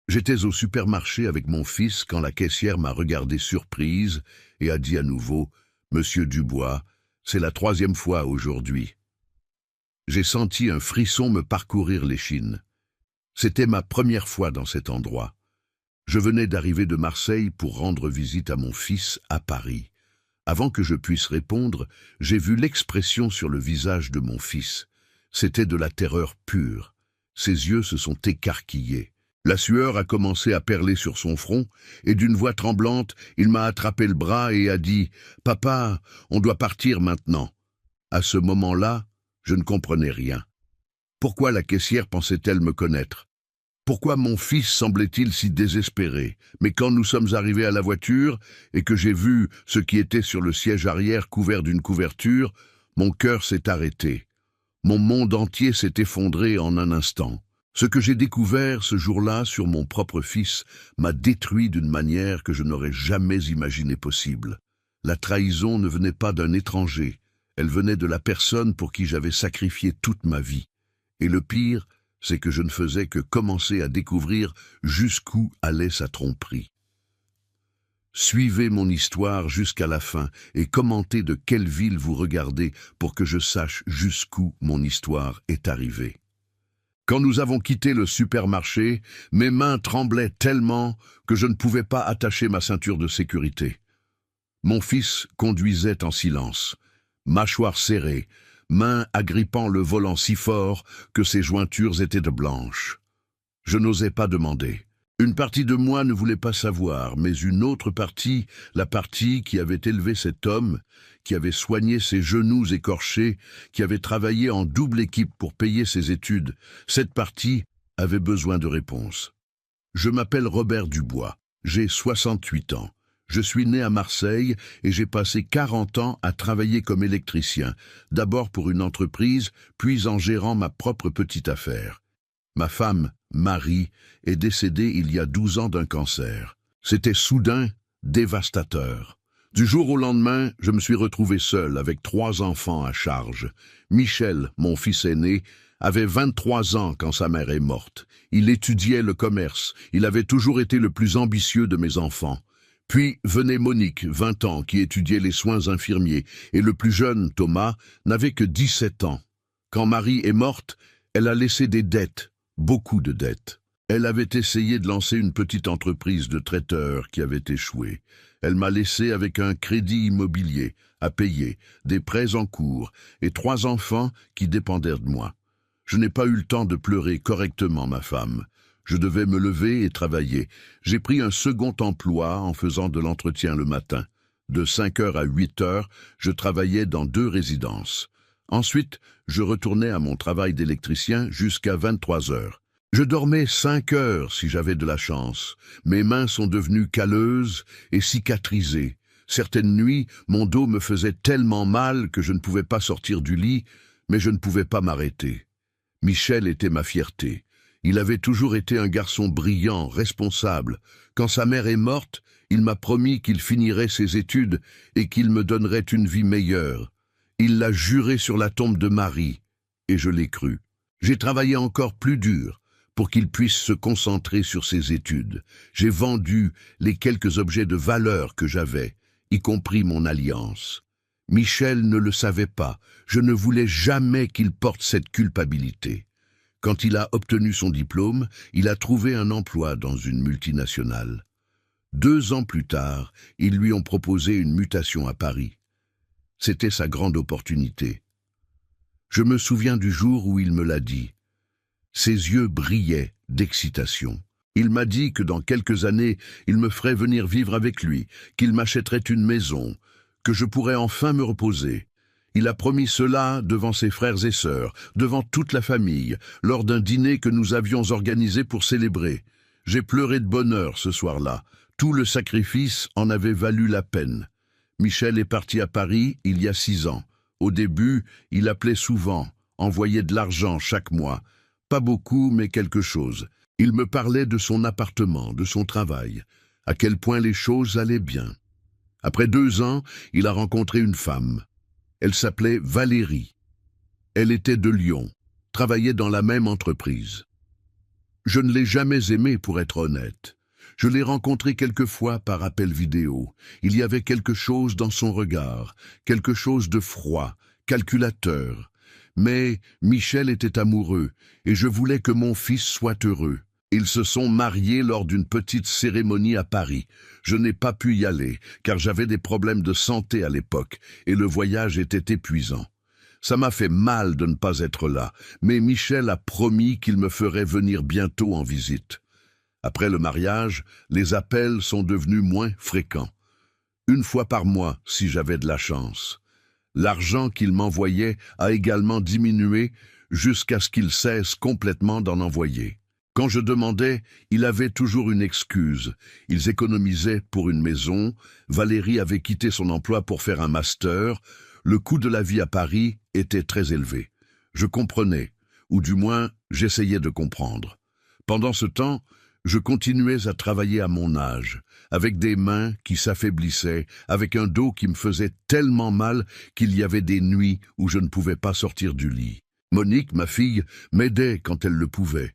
J'étais au supermarché avec mon fils quand la caissière m'a regardé surprise et a dit à nouveau « Monsieur Dubois, c'est la troisième fois aujourd'hui ». J'ai senti un frisson me parcourir l'échine. C'était ma première fois dans cet endroit. Je venais d'arriver de Marseille pour rendre visite à mon fils à Paris. Avant que je puisse répondre, j'ai vu l'expression sur le visage de mon fils. C'était de la terreur pure. Ses yeux se sont écarquillés. La sueur a commencé à perler sur son front, et d'une voix tremblante, il m'a attrapé le bras et a dit « Papa, on doit partir maintenant ». À ce moment-là, je ne comprenais rien. Pourquoi la caissière pensait-elle me connaître? Pourquoi mon fils semblait-il si désespéré? Mais quand nous sommes arrivés à la voiture et que j'ai vu ce qui était sur le siège arrière couvert d'une couverture, mon cœur s'est arrêté. Mon monde entier s'est effondré en un instant. Ce que j'ai découvert ce jour-là sur mon propre fils m'a détruit d'une manière que je n'aurais jamais imaginé possible. La trahison ne venait pas d'un étranger, elle venait de la personne pour qui j'avais sacrifié toute ma vie. Et le pire, c'est que je ne faisais que commencer à découvrir jusqu'où allait sa tromperie. Suivez mon histoire jusqu'à la fin et commentez de quelle ville vous regardez pour que je sache jusqu'où mon histoire est arrivée. Quand nous avons quitté le supermarché, mes mains tremblaient tellement que je ne pouvais pas attacher ma ceinture de sécurité. Mon fils conduisait en silence, mâchoire serrée, mains agrippant le volant si fort que ses jointures étaient de blanches. Je n'osais pas demander. Une partie de moi ne voulait pas savoir, mais une autre partie, la partie qui avait élevé cet homme, qui avait soigné ses genoux écorchés, qui avait travaillé en double équipe pour payer ses études, cette partie avait besoin de réponses. Je m'appelle Robert Dubois, j'ai 68 ans. Je suis né à Marseille et j'ai passé 40 ans à travailler comme électricien, d'abord pour une entreprise, puis en gérant ma propre petite affaire. Ma femme, Marie, est décédée il y a 12 ans d'un cancer. C'était soudain, dévastateur. Du jour au lendemain, je me suis retrouvé seul avec 3 enfants à charge. Michel, mon fils aîné, avait 23 ans quand sa mère est morte. Il étudiait le commerce. Il avait toujours été le plus ambitieux de mes enfants. Puis venait Monique, 20 ans, qui étudiait les soins infirmiers, et le plus jeune, Thomas, n'avait que 17 ans. Quand Marie est morte, elle a laissé des dettes, beaucoup de dettes. Elle avait essayé de lancer une petite entreprise de traiteur qui avait échoué. Elle m'a laissé avec un crédit immobilier à payer, des prêts en cours et 3 enfants qui dépendaient de moi. Je n'ai pas eu le temps de pleurer correctement ma femme. Je devais me lever et travailler. J'ai pris un second emploi en faisant de l'entretien le matin. De 5 heures à 8 heures, je travaillais dans 2 résidences. Ensuite, je retournais à mon travail d'électricien jusqu'à 23 heures. Je dormais 5 heures si j'avais de la chance. Mes mains sont devenues calleuses et cicatrisées. Certaines nuits, mon dos me faisait tellement mal que je ne pouvais pas sortir du lit, mais je ne pouvais pas m'arrêter. Michel était ma fierté. Il avait toujours été un garçon brillant, responsable. Quand sa mère est morte, il m'a promis qu'il finirait ses études et qu'il me donnerait une vie meilleure. Il l'a juré sur la tombe de Marie, et je l'ai cru. J'ai travaillé encore plus dur pour qu'il puisse se concentrer sur ses études. J'ai vendu les quelques objets de valeur que j'avais, y compris mon alliance. Michel ne le savait pas. Je ne voulais jamais qu'il porte cette culpabilité. Quand il a obtenu son diplôme, il a trouvé un emploi dans une multinationale. 2 ans plus tard, ils lui ont proposé une mutation à Paris. C'était sa grande opportunité. Je me souviens du jour où il me l'a dit. Ses yeux brillaient d'excitation. Il m'a dit que dans quelques années, il me ferait venir vivre avec lui, qu'il m'achèterait une maison, que je pourrais enfin me reposer. Il a promis cela devant ses frères et sœurs, devant toute la famille, lors d'un dîner que nous avions organisé pour célébrer. J'ai pleuré de bonheur ce soir-là. Tout le sacrifice en avait valu la peine. Michel est parti à Paris il y a 6 ans. Au début, il appelait souvent, envoyait de l'argent chaque mois. Pas beaucoup, mais quelque chose. Il me parlait de son appartement, de son travail, à quel point les choses allaient bien. Après 2 ans, il a rencontré une femme. Elle s'appelait Valérie. Elle était de Lyon, travaillait dans la même entreprise. Je ne l'ai jamais aimé pour être honnête. Je l'ai rencontré quelquefois par appel vidéo. Il y avait quelque chose dans son regard, quelque chose de froid, calculateur. Mais Michel était amoureux, et je voulais que mon fils soit heureux. Ils se sont mariés lors d'une petite cérémonie à Paris. Je n'ai pas pu y aller, car j'avais des problèmes de santé à l'époque, et le voyage était épuisant. Ça m'a fait mal de ne pas être là, mais Michel a promis qu'il me ferait venir bientôt en visite. Après le mariage, les appels sont devenus moins fréquents. Une fois par mois, si j'avais de la chance. L'argent qu'il m'envoyait a également diminué jusqu'à ce qu'il cesse complètement d'en envoyer. Quand je demandais, il avait toujours une excuse. Ils économisaient pour une maison, Valérie avait quitté son emploi pour faire un master, le coût de la vie à Paris était très élevé. Je comprenais, ou du moins j'essayais de comprendre. Pendant ce temps, je continuais à travailler à mon âge, avec des mains qui s'affaiblissaient, avec un dos qui me faisait tellement mal qu'il y avait des nuits où je ne pouvais pas sortir du lit. Monique, ma fille, m'aidait quand elle le pouvait,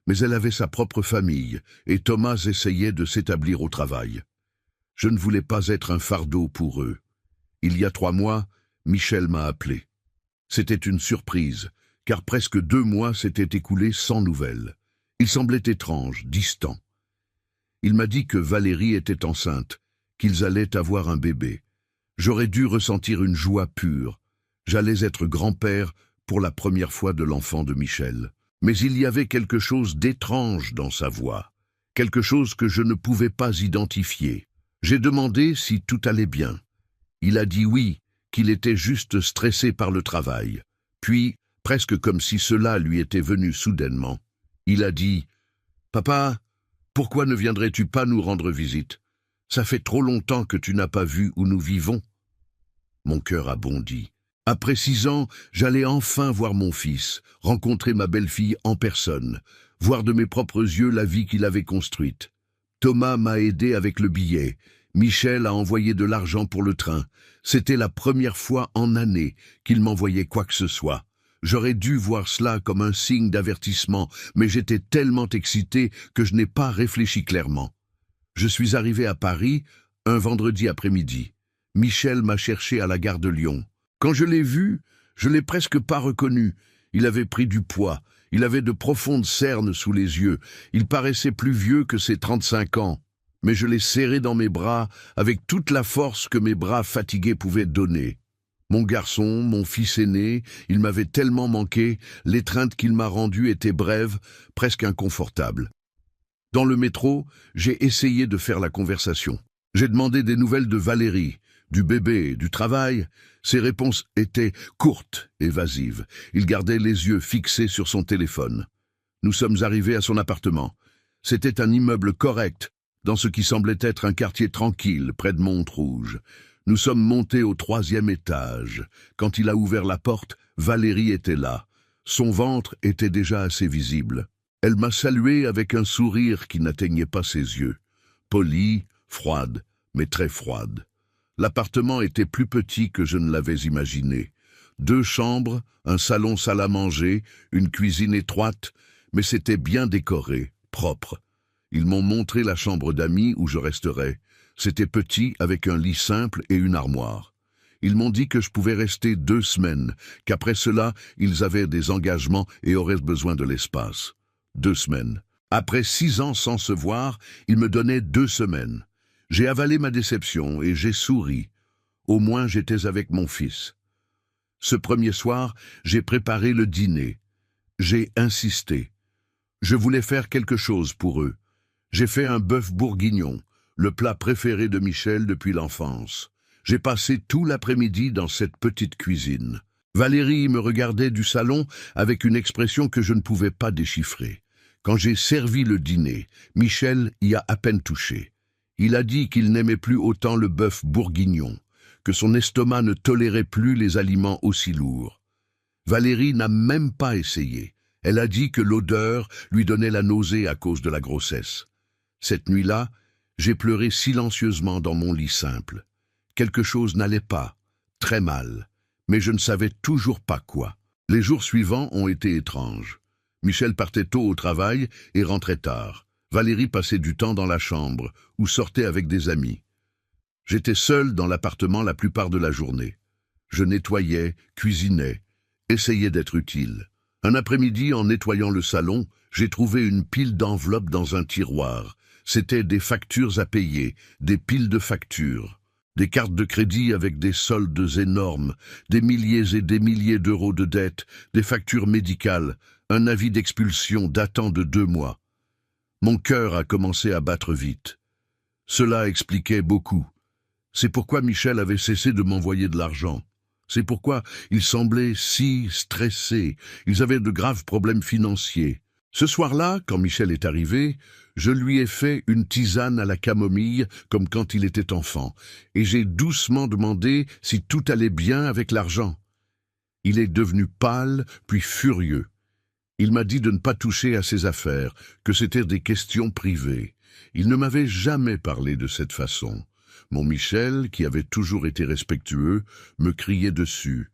mais elle avait sa propre famille, et Thomas essayait de s'établir au travail. Je ne voulais pas être un fardeau pour eux. Il y a 3 mois, Michel m'a appelé. C'était une surprise, car presque 2 mois s'étaient écoulés sans nouvelles. Il semblait étrange, distant. Il m'a dit que Valérie était enceinte, qu'ils allaient avoir un bébé. J'aurais dû ressentir une joie pure. J'allais être grand-père pour la première fois de l'enfant de Michel. Mais il y avait quelque chose d'étrange dans sa voix, quelque chose que je ne pouvais pas identifier. J'ai demandé si tout allait bien. Il a dit oui, qu'il était juste stressé par le travail. Puis, presque comme si cela lui était venu soudainement, il a dit « Papa, pourquoi ne viendrais-tu pas nous rendre visite? Ça fait trop longtemps que tu n'as pas vu où nous vivons. » Mon cœur a bondi. Après 6 ans, j'allais enfin voir mon fils, rencontrer ma belle-fille en personne, voir de mes propres yeux la vie qu'il avait construite. Thomas m'a aidé avec le billet. Michel a envoyé de l'argent pour le train. C'était la première fois en années qu'il m'envoyait quoi que ce soit. J'aurais dû voir cela comme un signe d'avertissement, mais j'étais tellement excité que je n'ai pas réfléchi clairement. Je suis arrivé à Paris un vendredi après-midi. Michel m'a cherché à la gare de Lyon. Quand je l'ai vu, je l'ai presque pas reconnu. Il avait pris du poids, il avait de profondes cernes sous les yeux, il paraissait plus vieux que ses 35 ans. Mais je l'ai serré dans mes bras avec toute la force que mes bras fatigués pouvaient donner. Mon garçon, mon fils aîné, il m'avait tellement manqué, l'étreinte qu'il m'a rendue était brève, presque inconfortable. Dans le métro, j'ai essayé de faire la conversation. J'ai demandé des nouvelles de Valérie, du bébé, du travail. Ses réponses étaient courtes, évasives. Il gardait les yeux fixés sur son téléphone. Nous sommes arrivés à son appartement. C'était un immeuble correct, dans ce qui semblait être un quartier tranquille, près de Montrouge. Nous sommes montés au 3e étage. Quand il a ouvert la porte, Valérie était là. Son ventre était déjà assez visible. Elle m'a salué avec un sourire qui n'atteignait pas ses yeux. Polie, froide, mais très froide. L'appartement était plus petit que je ne l'avais imaginé. 2 chambres, un salon salle à manger, une cuisine étroite, mais c'était bien décoré, propre. Ils m'ont montré la chambre d'amis où je resterais. C'était petit, avec un lit simple et une armoire. Ils m'ont dit que je pouvais rester 2 semaines, qu'après cela, ils avaient des engagements et auraient besoin de l'espace. 2 semaines. Après 6 ans sans se voir, ils me donnaient 2 semaines. J'ai avalé ma déception et j'ai souri. Au moins j'étais avec mon fils. Ce premier soir, j'ai préparé le dîner. J'ai insisté. Je voulais faire quelque chose pour eux. J'ai fait un bœuf bourguignon, le plat préféré de Michel depuis l'enfance. J'ai passé tout l'après-midi dans cette petite cuisine. Valérie me regardait du salon avec une expression que je ne pouvais pas déchiffrer. Quand j'ai servi le dîner, Michel y a à peine touché. Il a dit qu'il n'aimait plus autant le bœuf bourguignon, que son estomac ne tolérait plus les aliments aussi lourds. Valérie n'a même pas essayé. Elle a dit que l'odeur lui donnait la nausée à cause de la grossesse. Cette nuit-là, j'ai pleuré silencieusement dans mon lit simple. Quelque chose n'allait pas, très mal, mais je ne savais toujours pas quoi. Les jours suivants ont été étranges. Michel partait tôt au travail et rentrait tard. Valérie passait du temps dans la chambre ou sortait avec des amis. J'étais seul dans l'appartement la plupart de la journée. Je nettoyais, cuisinais, essayais d'être utile. Un après-midi, en nettoyant le salon, j'ai trouvé une pile d'enveloppes dans un tiroir. C'étaient des factures à payer, des piles de factures, des cartes de crédit avec des soldes énormes, des milliers et des milliers d'euros de dettes, des factures médicales, un avis d'expulsion datant de 2 mois. Mon cœur a commencé à battre vite. Cela expliquait beaucoup. C'est pourquoi Michel avait cessé de m'envoyer de l'argent. C'est pourquoi ils semblaient si stressés. Ils avaient de graves problèmes financiers. Ce soir-là, quand Michel est arrivé, je lui ai fait une tisane à la camomille, comme quand il était enfant, et j'ai doucement demandé si tout allait bien avec l'argent. Il est devenu pâle, puis furieux. Il m'a dit de ne pas toucher à ses affaires, que c'étaient des questions privées. Il ne m'avait jamais parlé de cette façon. Mon Michel, qui avait toujours été respectueux, me criait dessus.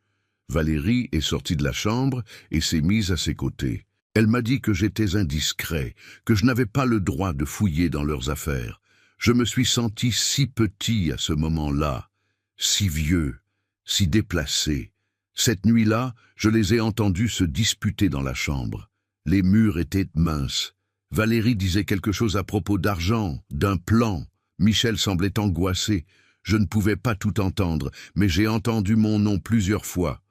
Valérie est sortie de la chambre et s'est mise à ses côtés. Elle m'a dit que j'étais indiscret, que je n'avais pas le droit de fouiller dans leurs affaires. Je me suis senti si petit à ce moment-là, si vieux, si déplacé. Cette nuit-là, je les ai entendus se disputer dans la chambre. Les murs étaient minces. Valérie disait quelque chose à propos d'argent, d'un plan. Michel semblait angoissé. Je ne pouvais pas tout entendre, mais j'ai entendu mon nom plusieurs fois.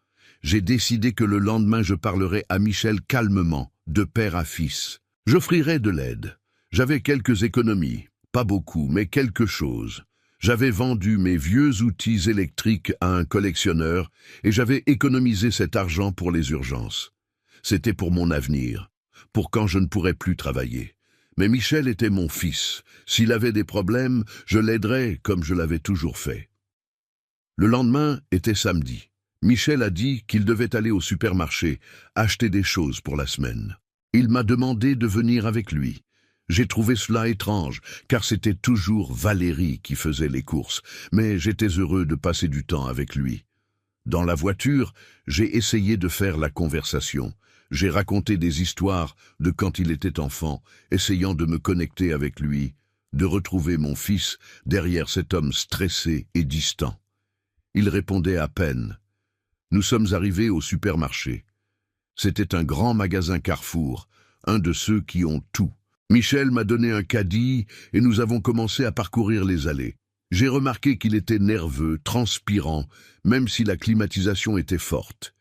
J'ai décidé que le lendemain je parlerais à Michel calmement, de père à fils. J'offrirais de l'aide. J'avais quelques économies, pas beaucoup, mais quelque chose. J'avais vendu mes vieux outils électriques à un collectionneur et j'avais économisé cet argent pour les urgences. C'était pour mon avenir, pour quand je ne pourrais plus travailler. Mais Michel était mon fils. S'il avait des problèmes, je l'aiderais comme je l'avais toujours fait. Le lendemain était samedi. Michel a dit qu'il devait aller au supermarché, acheter des choses pour la semaine. Il m'a demandé de venir avec lui. J'ai trouvé cela étrange, car c'était toujours Valérie qui faisait les courses, mais j'étais heureux de passer du temps avec lui. Dans la voiture, j'ai essayé de faire la conversation. J'ai raconté des histoires de quand il était enfant, essayant de me connecter avec lui, de retrouver mon fils derrière cet homme stressé et distant. Il répondait à peine. Nous sommes arrivés au supermarché. C'était un grand magasin Carrefour, un de ceux qui ont tout. Michel m'a donné un caddie et nous avons commencé à parcourir les allées. J'ai remarqué qu'il était nerveux, transpirant, même si la climatisation était forte.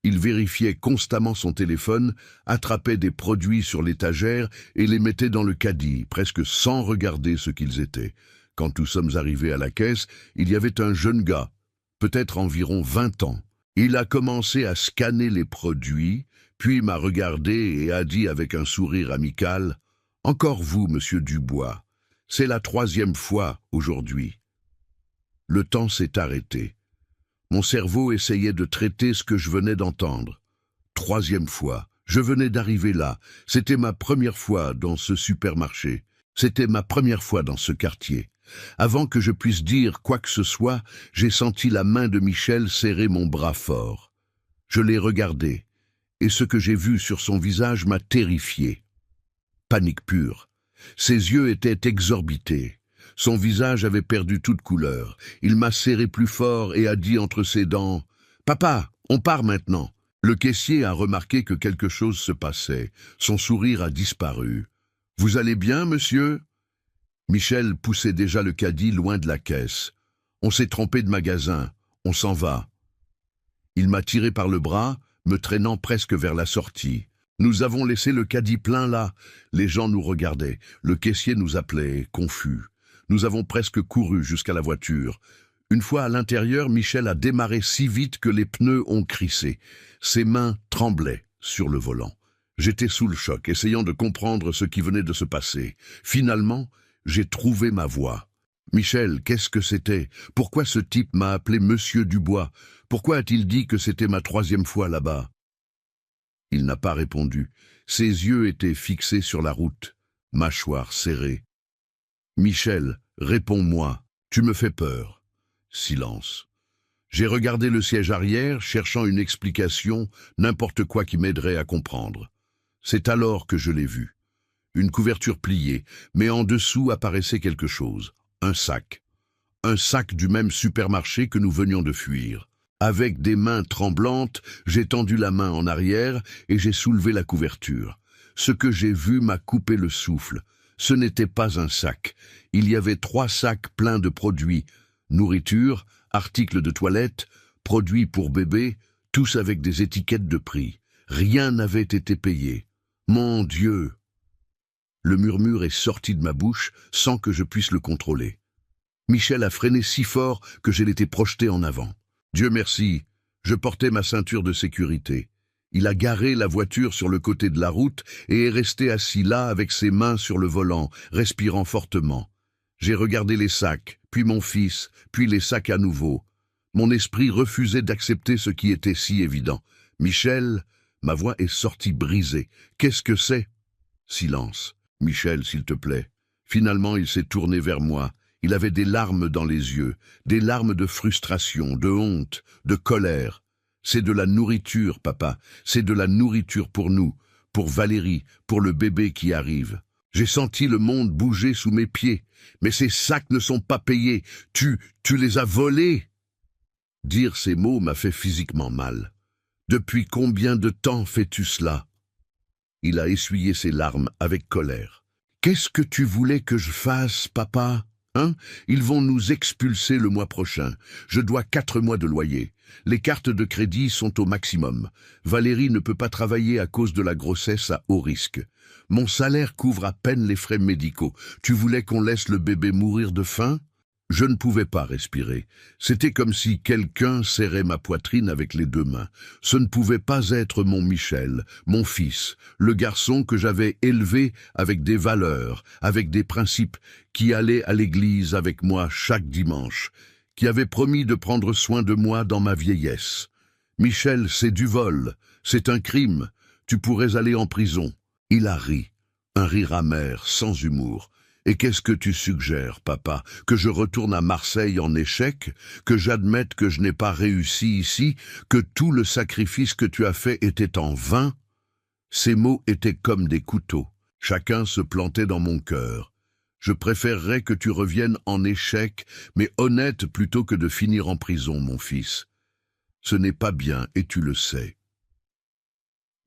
Il vérifiait constamment son téléphone, attrapait des produits sur l'étagère et les mettait dans le caddie, presque sans regarder ce qu'ils étaient. Quand nous sommes arrivés à la caisse, il y avait un jeune gars, peut-être environ 20 ans. Il a commencé à scanner les produits, puis m'a regardé et a dit avec un sourire amical « Encore vous, monsieur Dubois, c'est la 3e fois aujourd'hui. » Le temps s'est arrêté. Mon cerveau essayait de traiter ce que je venais d'entendre. 3e fois, je venais d'arriver là. C'était ma première fois dans ce supermarché. C'était ma première fois dans ce quartier. Avant que je puisse dire quoi que ce soit, j'ai senti la main de Michel serrer mon bras fort. Je l'ai regardé, et ce que j'ai vu sur son visage m'a terrifié. Panique pure. Ses yeux étaient exorbités. Son visage avait perdu toute couleur. Il m'a serré plus fort et a dit entre ses dents « Papa, on part maintenant !» Le caissier a remarqué que quelque chose se passait. Son sourire a disparu. « Vous allez bien, monsieur ?» Michel poussait déjà le caddie loin de la caisse. « On s'est trompé de magasin. On s'en va. » Il m'a tiré par le bras, me traînant presque vers la sortie. Nous avons laissé le caddie plein là. Les gens nous regardaient. Le caissier nous appelait, confus. Nous avons presque couru jusqu'à la voiture. Une fois à l'intérieur, Michel a démarré si vite que les pneus ont crissé. Ses mains tremblaient sur le volant. J'étais sous le choc, essayant de comprendre ce qui venait de se passer. Finalement, j'ai trouvé ma voie. « Michel, qu'est-ce que c'était? Pourquoi ce type m'a appelé Monsieur Dubois? Pourquoi a-t-il dit que c'était ma 3e fois là-bas ?» Il n'a pas répondu. Ses yeux étaient fixés sur la route, mâchoire serrée. « Michel, réponds-moi, tu me fais peur. » Silence. J'ai regardé le siège arrière, cherchant une explication, n'importe quoi qui m'aiderait à comprendre. C'est alors que je l'ai vu. Une couverture pliée, mais en dessous apparaissait quelque chose. Un sac. Un sac du même supermarché que nous venions de fuir. Avec des mains tremblantes, j'ai tendu la main en arrière et j'ai soulevé la couverture. Ce que j'ai vu m'a coupé le souffle. Ce n'était pas un sac. Il y avait 3 sacs pleins de produits. Nourriture, articles de toilette, produits pour bébé, tous avec des étiquettes de prix. Rien n'avait été payé. Mon Dieu! Le murmure est sorti de ma bouche sans que je puisse le contrôler. Michel a freiné si fort que j'ai été projeté en avant. Dieu merci, je portais ma ceinture de sécurité. Il a garé la voiture sur le côté de la route et est resté assis là avec ses mains sur le volant, respirant fortement. J'ai regardé les sacs, puis mon fils, puis les sacs à nouveau. Mon esprit refusait d'accepter ce qui était si évident. Michel, ma voix est sortie brisée. Qu'est-ce que c'est? Silence. Michel, s'il te plaît. Finalement, il s'est tourné vers moi. Il avait des larmes dans les yeux, des larmes de frustration, de honte, de colère. C'est de la nourriture, papa. C'est de la nourriture pour nous, pour Valérie, pour le bébé qui arrive. J'ai senti le monde bouger sous mes pieds. Mais ces sacs ne sont pas payés. Tu les as volés. Dire ces mots m'a fait physiquement mal. Depuis combien de temps fais-tu cela? Il a essuyé ses larmes avec colère. Qu'est-ce que tu voulais que je fasse, papa? Hein? Ils vont nous expulser le mois prochain. Je dois 4 mois de loyer. Les cartes de crédit sont au maximum. Valérie ne peut pas travailler à cause de la grossesse à haut risque. Mon salaire couvre à peine les frais médicaux. Tu voulais qu'on laisse le bébé mourir de faim? Je ne pouvais pas respirer. C'était comme si quelqu'un serrait ma poitrine avec les 2 mains. Ce ne pouvait pas être mon Michel, mon fils, le garçon que j'avais élevé avec des valeurs, avec des principes, qui allait à l'église avec moi chaque dimanche, qui avait promis de prendre soin de moi dans ma vieillesse. Michel, c'est du vol, c'est un crime, tu pourrais aller en prison. Il a ri, un rire amer, sans humour. Et qu'est-ce que tu suggères, papa? Que je retourne à Marseille en échec? Que j'admette que je n'ai pas réussi ici? Que tout le sacrifice que tu as fait était en vain? Ces mots étaient comme des couteaux. Chacun se plantait dans mon cœur. Je préférerais que tu reviennes en échec, mais honnête plutôt que de finir en prison, mon fils. Ce n'est pas bien, et tu le sais.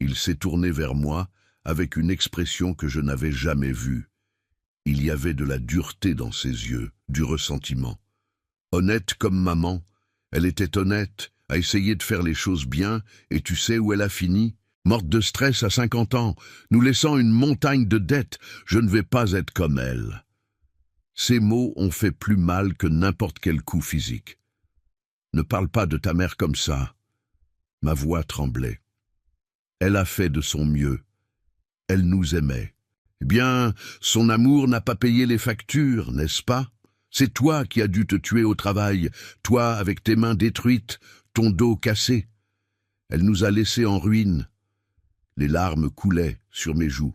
Il s'est tourné vers moi avec une expression que je n'avais jamais vue. Il y avait de la dureté dans ses yeux, du ressentiment. Honnête comme maman, elle était honnête, a essayé de faire les choses bien, et tu sais où elle a fini? Morte de stress à 50 ans, nous laissant une montagne de dettes. Je ne vais pas être comme elle. Ces mots ont fait plus mal que n'importe quel coup physique. Ne parle pas de ta mère comme ça. Ma voix tremblait. Elle a fait de son mieux. Elle nous aimait. Eh bien, son amour n'a pas payé les factures, n'est-ce pas? C'est toi qui as dû te tuer au travail, toi avec tes mains détruites, ton dos cassé. Elle nous a laissés en ruine. Les larmes coulaient sur mes joues.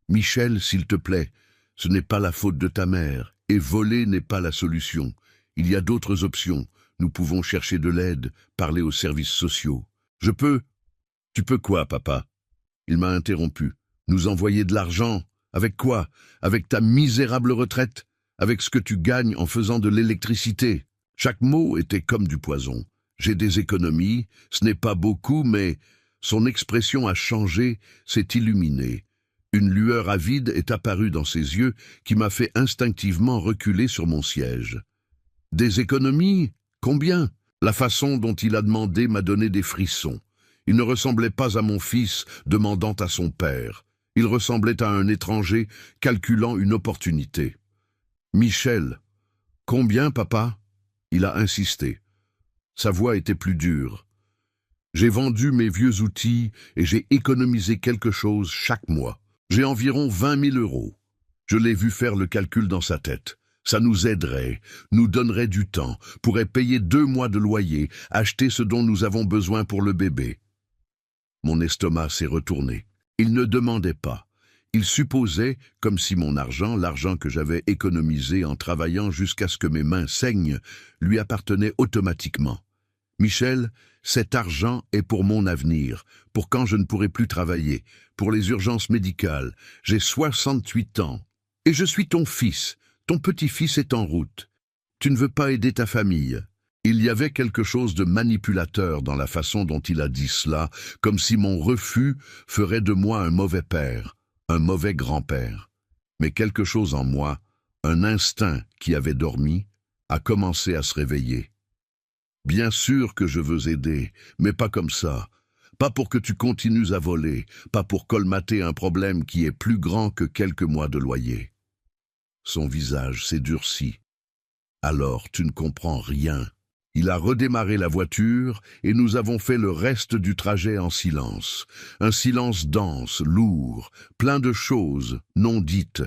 Michel, s'il te plaît, ce n'est pas la faute de ta mère, et voler n'est pas la solution. Il y a d'autres options. Nous pouvons chercher de l'aide, parler aux services sociaux. Tu peux quoi, papa? Il m'a interrompu. Nous envoyer de l'argent? Avec quoi? Avec ta misérable retraite? Avec ce que tu gagnes en faisant de l'électricité? Chaque mot était comme du poison. J'ai des économies, ce n'est pas beaucoup, mais son expression a changé, s'est illuminée. Une lueur avide est apparue dans ses yeux qui m'a fait instinctivement reculer sur mon siège. Des économies? Combien? La façon dont il a demandé m'a donné des frissons. Il ne ressemblait pas à mon fils demandant à son père. Il ressemblait à un étranger calculant une opportunité. Michel, combien, papa? Il a insisté. Sa voix était plus dure. J'ai vendu mes vieux outils et j'ai économisé quelque chose chaque mois. J'ai environ 20 000 €. Je l'ai vu faire le calcul dans sa tête. Ça nous aiderait, nous donnerait du temps, pourrait payer 2 mois de loyer, acheter ce dont nous avons besoin pour le bébé. Mon estomac s'est retourné. Il ne demandait pas. Il supposait, comme si mon argent, l'argent que j'avais économisé en travaillant jusqu'à ce que mes mains saignent, lui appartenait automatiquement. Michel, cet argent est pour mon avenir, pour quand je ne pourrai plus travailler, pour les urgences médicales. J'ai 68 ans. Et je suis ton fils. Ton petit-fils est en route. Tu ne veux pas aider ta famille. Il y avait quelque chose de manipulateur dans la façon dont il a dit cela, comme si mon refus ferait de moi un mauvais père, un mauvais grand-père. Mais quelque chose en moi, un instinct qui avait dormi, a commencé à se réveiller. Bien sûr que je veux aider, mais pas comme ça. Pas pour que tu continues à voler, pas pour colmater un problème qui est plus grand que quelques mois de loyer. Son visage s'est durci. Alors tu ne comprends rien. Il a redémarré la voiture et nous avons fait le reste du trajet en silence. Un silence dense, lourd, plein de choses non dites.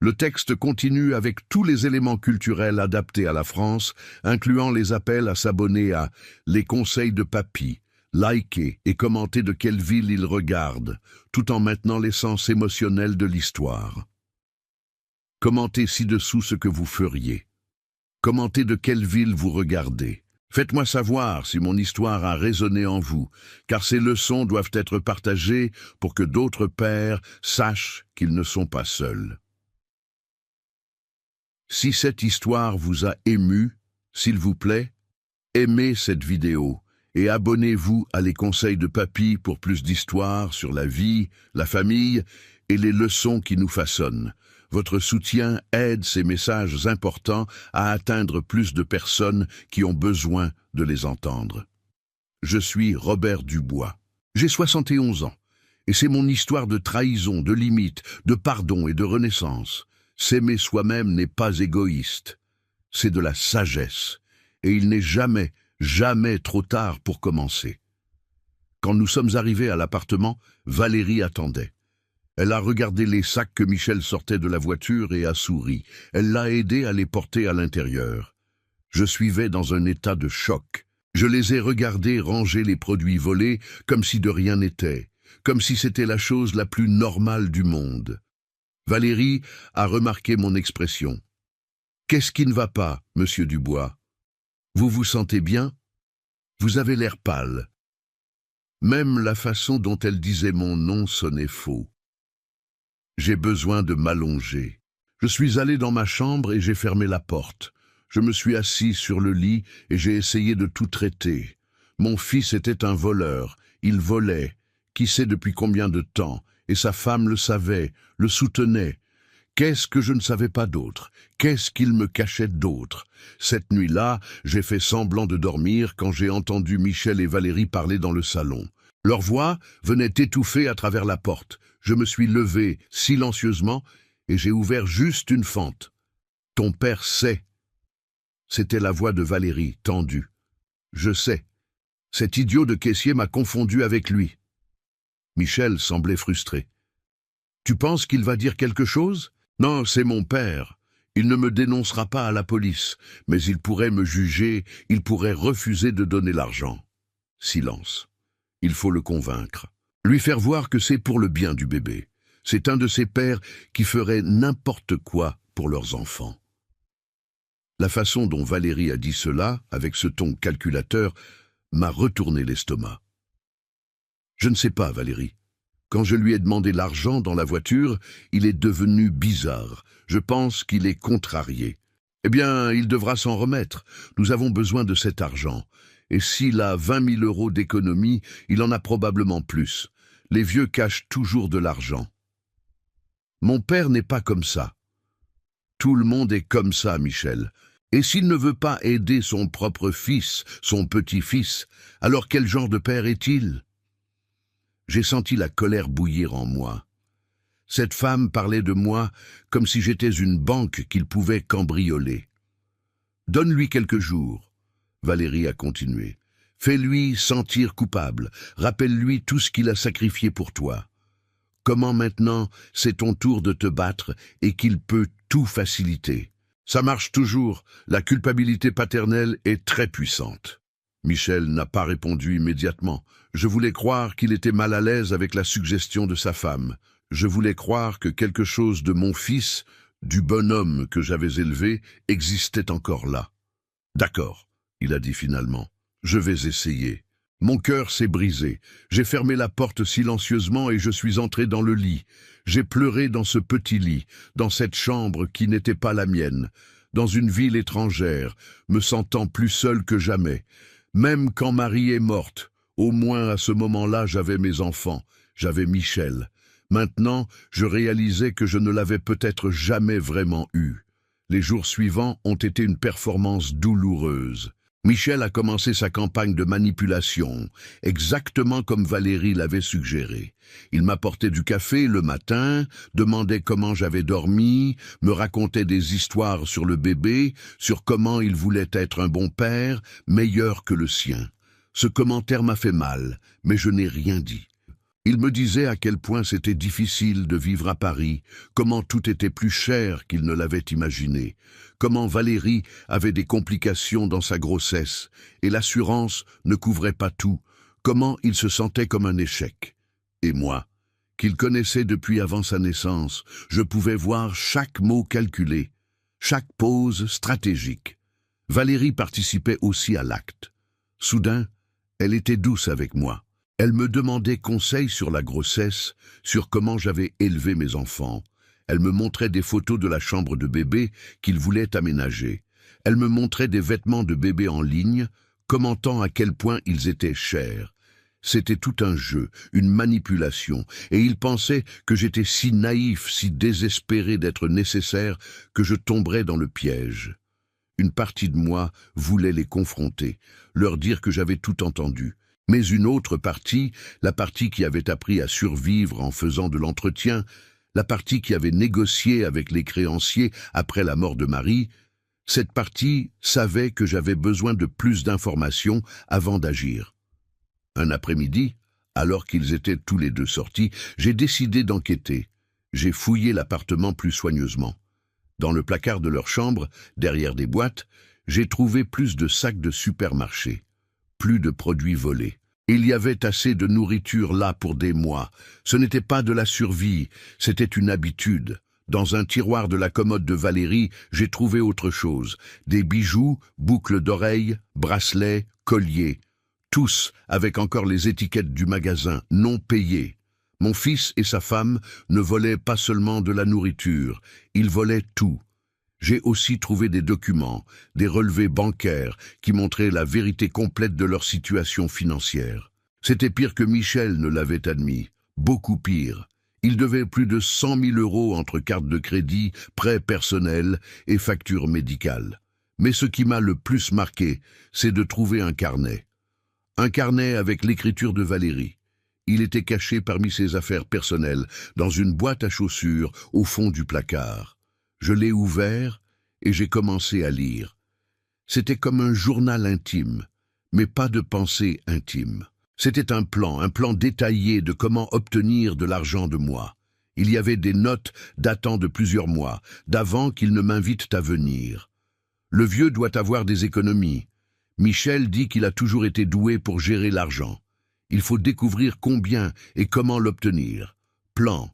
Le texte continue avec tous les éléments culturels adaptés à la France, incluant les appels à s'abonner à Les Conseils de Papy, liker et commenter de quelle ville il regarde, tout en maintenant l'essence émotionnelle de l'histoire. Commentez ci-dessous ce que vous feriez. Commentez de quelle ville vous regardez. Faites-moi savoir si mon histoire a résonné en vous, car ces leçons doivent être partagées pour que d'autres pères sachent qu'ils ne sont pas seuls. Si cette histoire vous a ému, s'il vous plaît, aimez cette vidéo et abonnez-vous à Les Conseils de Papy pour plus d'histoires sur la vie, la famille et les leçons qui nous façonnent. Votre soutien aide ces messages importants à atteindre plus de personnes qui ont besoin de les entendre. Je suis Robert Dubois. J'ai 71 ans et c'est mon histoire de trahison, de limite, de pardon et de renaissance. S'aimer soi-même n'est pas égoïste, c'est de la sagesse, et il n'est jamais, jamais trop tard pour commencer. Quand nous sommes arrivés à l'appartement, Valérie attendait. Elle a regardé les sacs que Michel sortait de la voiture et a souri. Elle l'a aidé à les porter à l'intérieur. Je suivais dans un état de choc. Je les ai regardés ranger les produits volés comme si de rien n'était, comme si c'était la chose la plus normale du monde. Valérie a remarqué mon expression. « Qu'est-ce qui ne va pas, monsieur Dubois? Vous vous sentez bien? Vous avez l'air pâle. » Même la façon dont elle disait mon nom sonnait faux. J'ai besoin de m'allonger. Je suis allé dans ma chambre et j'ai fermé la porte. Je me suis assis sur le lit et j'ai essayé de tout traiter. Mon fils était un voleur. Il volait. Qui sait depuis combien de temps? Et sa femme le savait, le soutenait. Qu'est-ce que je ne savais pas d'autre? Qu'est-ce qu'il me cachait d'autre? Cette nuit-là, j'ai fait semblant de dormir quand j'ai entendu Michel et Valérie parler dans le salon. Leur voix venait étouffée à travers la porte. Je me suis levé silencieusement et j'ai ouvert juste une fente. « Ton père sait. » C'était la voix de Valérie, tendue. « Je sais. Cet idiot de caissier m'a confondu avec lui. » Michel semblait frustré. « Tu penses qu'il va dire quelque chose? Non, c'est mon père. Il ne me dénoncera pas à la police, mais il pourrait me juger, il pourrait refuser de donner l'argent. » Silence. Il faut le convaincre. Lui faire voir que c'est pour le bien du bébé. C'est un de ces pères qui feraient n'importe quoi pour leurs enfants. La façon dont Valérie a dit cela, avec ce ton calculateur, m'a retourné l'estomac. Je ne sais pas, Valérie. Quand je lui ai demandé l'argent dans la voiture, il est devenu bizarre. Je pense qu'il est contrarié. Eh bien, il devra s'en remettre. Nous avons besoin de cet argent. Et s'il a 20 000 € d'économie, il en a probablement plus. Les vieux cachent toujours de l'argent. Mon père n'est pas comme ça. Tout le monde est comme ça, Michel. Et s'il ne veut pas aider son propre fils, son petit-fils, alors quel genre de père est-il? J'ai senti la colère bouillir en moi. Cette femme parlait de moi comme si j'étais une banque qu'il pouvait cambrioler. « Donne-lui quelques jours. » Valérie a continué. « Fais-lui sentir coupable. Rappelle-lui tout ce qu'il a sacrifié pour toi. Comment maintenant c'est ton tour de te battre et qu'il peut tout faciliter. Ça marche toujours. La culpabilité paternelle est très puissante. » Michel n'a pas répondu immédiatement. Je voulais croire qu'il était mal à l'aise avec la suggestion de sa femme. Je voulais croire que quelque chose de mon fils, du bonhomme que j'avais élevé, existait encore là. « D'accord, » il a dit finalement. « Je vais essayer. Mon cœur s'est brisé. J'ai fermé la porte silencieusement et je suis entré dans le lit. J'ai pleuré dans ce petit lit, dans cette chambre qui n'était pas la mienne, dans une ville étrangère, me sentant plus seul que jamais. Même quand Marie est morte, au moins à ce moment-là j'avais mes enfants, j'avais Michel. Maintenant, je réalisais que je ne l'avais peut-être jamais vraiment eu. Les jours suivants ont été une performance douloureuse. Michel a commencé sa campagne de manipulation, exactement comme Valérie l'avait suggéré. Il m'apportait du café le matin, demandait comment j'avais dormi, me racontait des histoires sur le bébé, sur comment il voulait être un bon père, meilleur que le sien. Ce commentaire m'a fait mal, mais je n'ai rien dit. Il me disait à quel point c'était difficile de vivre à Paris, comment tout était plus cher qu'il ne l'avait imaginé, comment Valérie avait des complications dans sa grossesse et l'assurance ne couvrait pas tout, comment il se sentait comme un échec. Et moi, qu'il connaissait depuis avant sa naissance, je pouvais voir chaque mot calculé, chaque pause stratégique. Valérie participait aussi à l'acte. Soudain, elle était douce avec moi. Elle me demandait conseil sur la grossesse, sur comment j'avais élevé mes enfants. Elle me montrait des photos de la chambre de bébé qu'il voulait aménager. Elle me montrait des vêtements de bébé en ligne, commentant à quel point ils étaient chers. C'était tout un jeu, une manipulation, et il pensait que j'étais si naïf, si désespéré d'être nécessaire, que je tomberais dans le piège. Une partie de moi voulait les confronter, leur dire que j'avais tout entendu. Mais une autre partie, la partie qui avait appris à survivre en faisant de l'entretien, la partie qui avait négocié avec les créanciers après la mort de Marie, cette partie savait que j'avais besoin de plus d'informations avant d'agir. Un après-midi, alors qu'ils étaient tous les deux sortis, j'ai décidé d'enquêter. J'ai fouillé l'appartement plus soigneusement. Dans le placard de leur chambre, derrière des boîtes, j'ai trouvé plus de sacs de supermarché. Plus de produits volés. Il y avait assez de nourriture là pour des mois. Ce n'était pas de la survie, c'était une habitude. Dans un tiroir de la commode de Valérie, j'ai trouvé autre chose. Des bijoux, boucles d'oreilles, bracelets, colliers. Tous avec encore les étiquettes du magasin, non payées. Mon fils et sa femme ne volaient pas seulement de la nourriture, ils volaient tout. J'ai aussi trouvé des documents, des relevés bancaires qui montraient la vérité complète de leur situation financière. C'était pire que Michel ne l'avait admis, beaucoup pire. Il devait plus de 100 000 € entre cartes de crédit, prêts personnels et factures médicales. Mais ce qui m'a le plus marqué, c'est de trouver un carnet. Un carnet avec l'écriture de Valérie. Il était caché parmi ses affaires personnelles, dans une boîte à chaussures au fond du placard. Je l'ai ouvert et j'ai commencé à lire. C'était comme un journal intime, mais pas de pensée intime. C'était un plan détaillé de comment obtenir de l'argent de moi. Il y avait des notes datant de plusieurs mois, d'avant qu'il ne m'invite à venir. Le vieux doit avoir des économies. Michel dit qu'il a toujours été doué pour gérer l'argent. Il faut découvrir combien et comment l'obtenir. Plan.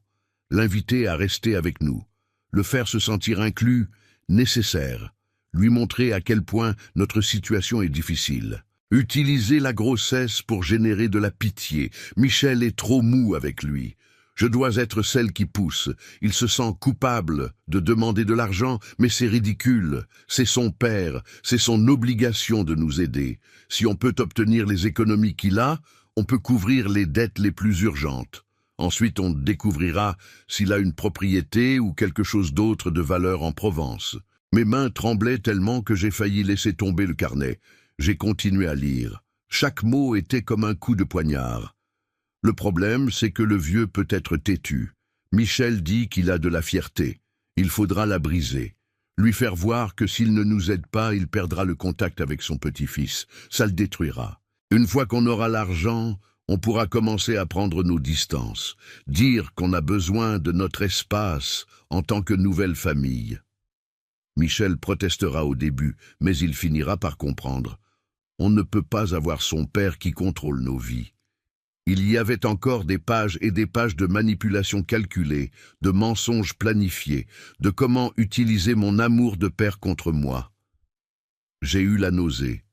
L'inviter à rester avec nous. Le faire se sentir inclus, nécessaire, lui montrer à quel point notre situation est difficile. Utiliser la grossesse pour générer de la pitié. Michel est trop mou avec lui. Je dois être celle qui pousse. Il se sent coupable de demander de l'argent, mais c'est ridicule. C'est son père, c'est son obligation de nous aider. Si on peut obtenir les économies qu'il a, on peut couvrir les dettes les plus urgentes. Ensuite, on découvrira s'il a une propriété ou quelque chose d'autre de valeur en Provence. Mes mains tremblaient tellement que j'ai failli laisser tomber le carnet. J'ai continué à lire. Chaque mot était comme un coup de poignard. Le problème, c'est que le vieux peut être têtu. Michel dit qu'il a de la fierté. Il faudra la briser. Lui faire voir que s'il ne nous aide pas, il perdra le contact avec son petit-fils. Ça le détruira. Une fois qu'on aura l'argent, on pourra commencer à prendre nos distances, dire qu'on a besoin de notre espace en tant que nouvelle famille. Michel protestera au début, mais il finira par comprendre. On ne peut pas avoir son père qui contrôle nos vies. Il y avait encore des pages et des pages de manipulation calculée, de mensonges planifiés, de comment utiliser mon amour de père contre moi. J'ai eu la nausée.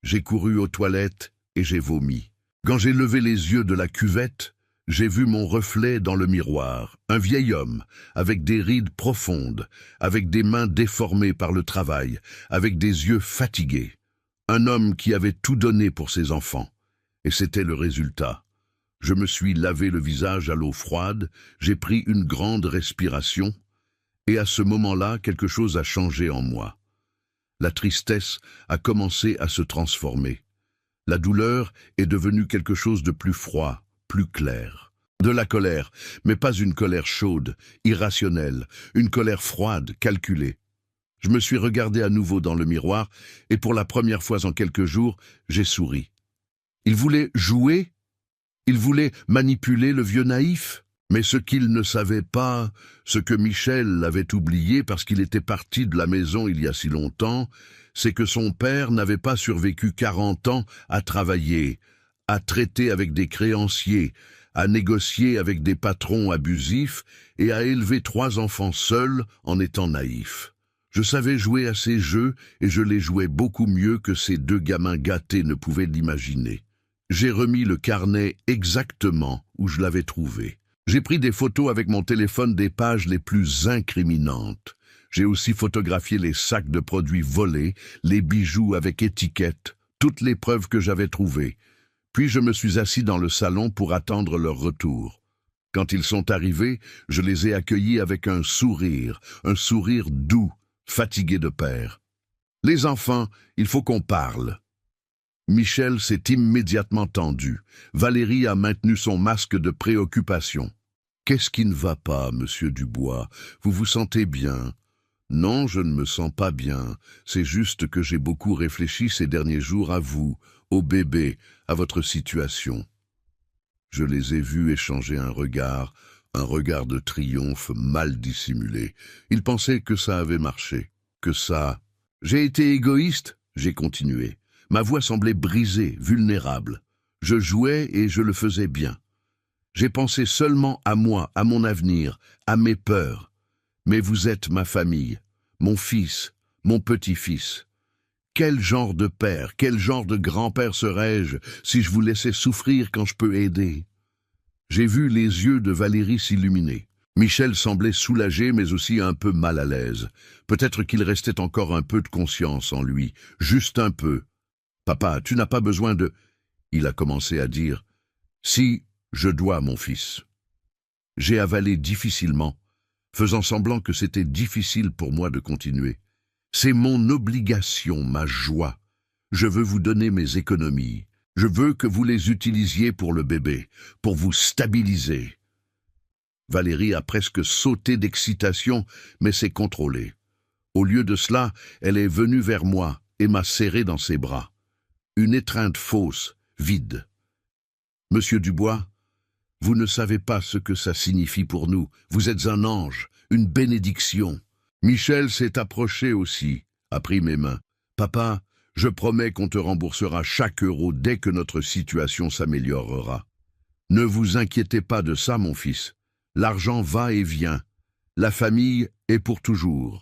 J'ai couru aux toilettes et j'ai vomi. Quand j'ai levé les yeux de la cuvette, j'ai vu mon reflet dans le miroir, un vieil homme, avec des rides profondes, avec des mains déformées par le travail, avec des yeux fatigués. Un homme qui avait tout donné pour ses enfants. Et c'était le résultat. Je me suis lavé le visage à l'eau froide, j'ai pris une grande respiration, et à ce moment-là, quelque chose a changé en moi. La tristesse a commencé à se transformer. La douleur est devenue quelque chose de plus froid, plus clair. De la colère, mais pas une colère chaude, irrationnelle, une colère froide, calculée. Je me suis regardé à nouveau dans le miroir, et pour la première fois en quelques jours, j'ai souri. Il voulait jouer? Il voulait manipuler le vieux naïf? Mais ce qu'il ne savait pas, ce que Michel avait oublié parce qu'il était parti de la maison il y a si longtemps, c'est que son père n'avait pas survécu 40 ans à travailler, à traiter avec des créanciers, à négocier avec des patrons abusifs et à élever 3 enfants seuls en étant naïf. Je savais jouer à ces jeux et je les jouais beaucoup mieux que ces 2 gamins gâtés ne pouvaient l'imaginer. J'ai remis le carnet exactement où je l'avais trouvé. J'ai pris des photos avec mon téléphone des pages les plus incriminantes. J'ai aussi photographié les sacs de produits volés, les bijoux avec étiquette, toutes les preuves que j'avais trouvées. Puis je me suis assis dans le salon pour attendre leur retour. Quand ils sont arrivés, je les ai accueillis avec un sourire doux, fatigué de père. « Les enfants, il faut qu'on parle. » Michel s'est immédiatement tendu. Valérie a maintenu son masque de préoccupation. « Qu'est-ce qui ne va pas, monsieur Dubois? Vous vous sentez bien? » « Non, je ne me sens pas bien. C'est juste que j'ai beaucoup réfléchi ces derniers jours à vous, au bébé, à votre situation. » Je les ai vus échanger un regard de triomphe mal dissimulé. Ils pensaient que ça avait marché, que ça... J'ai été égoïste, j'ai continué. Ma voix semblait brisée, vulnérable. Je jouais et je le faisais bien. J'ai pensé seulement à moi, à mon avenir, à mes peurs. Mais vous êtes ma famille, mon fils, mon petit-fils. Quel genre de père, quel genre de grand-père serais-je si je vous laissais souffrir quand je peux aider? J'ai vu les yeux de Valérie s'illuminer. Michel semblait soulagé mais aussi un peu mal à l'aise. Peut-être qu'il restait encore un peu de conscience en lui, juste un peu. « Papa, tu n'as pas besoin de... » Il a commencé à dire. « Si, je dois, mon fils. » J'ai avalé difficilement, faisant semblant que c'était difficile pour moi de continuer. C'est mon obligation, ma joie. Je veux vous donner mes économies. Je veux que vous les utilisiez pour le bébé, pour vous stabiliser. Valérie a presque sauté d'excitation, mais s'est contrôlée. Au lieu de cela, elle est venue vers moi et m'a serré dans ses bras. Une étreinte fausse, vide. « Monsieur Dubois, vous ne savez pas ce que ça signifie pour nous. Vous êtes un ange, une bénédiction. » Michel s'est approché aussi, a pris mes mains. « Papa, je promets qu'on te remboursera chaque euro dès que notre situation s'améliorera. Ne vous inquiétez pas de ça, mon fils. L'argent va et vient. La famille est pour toujours. »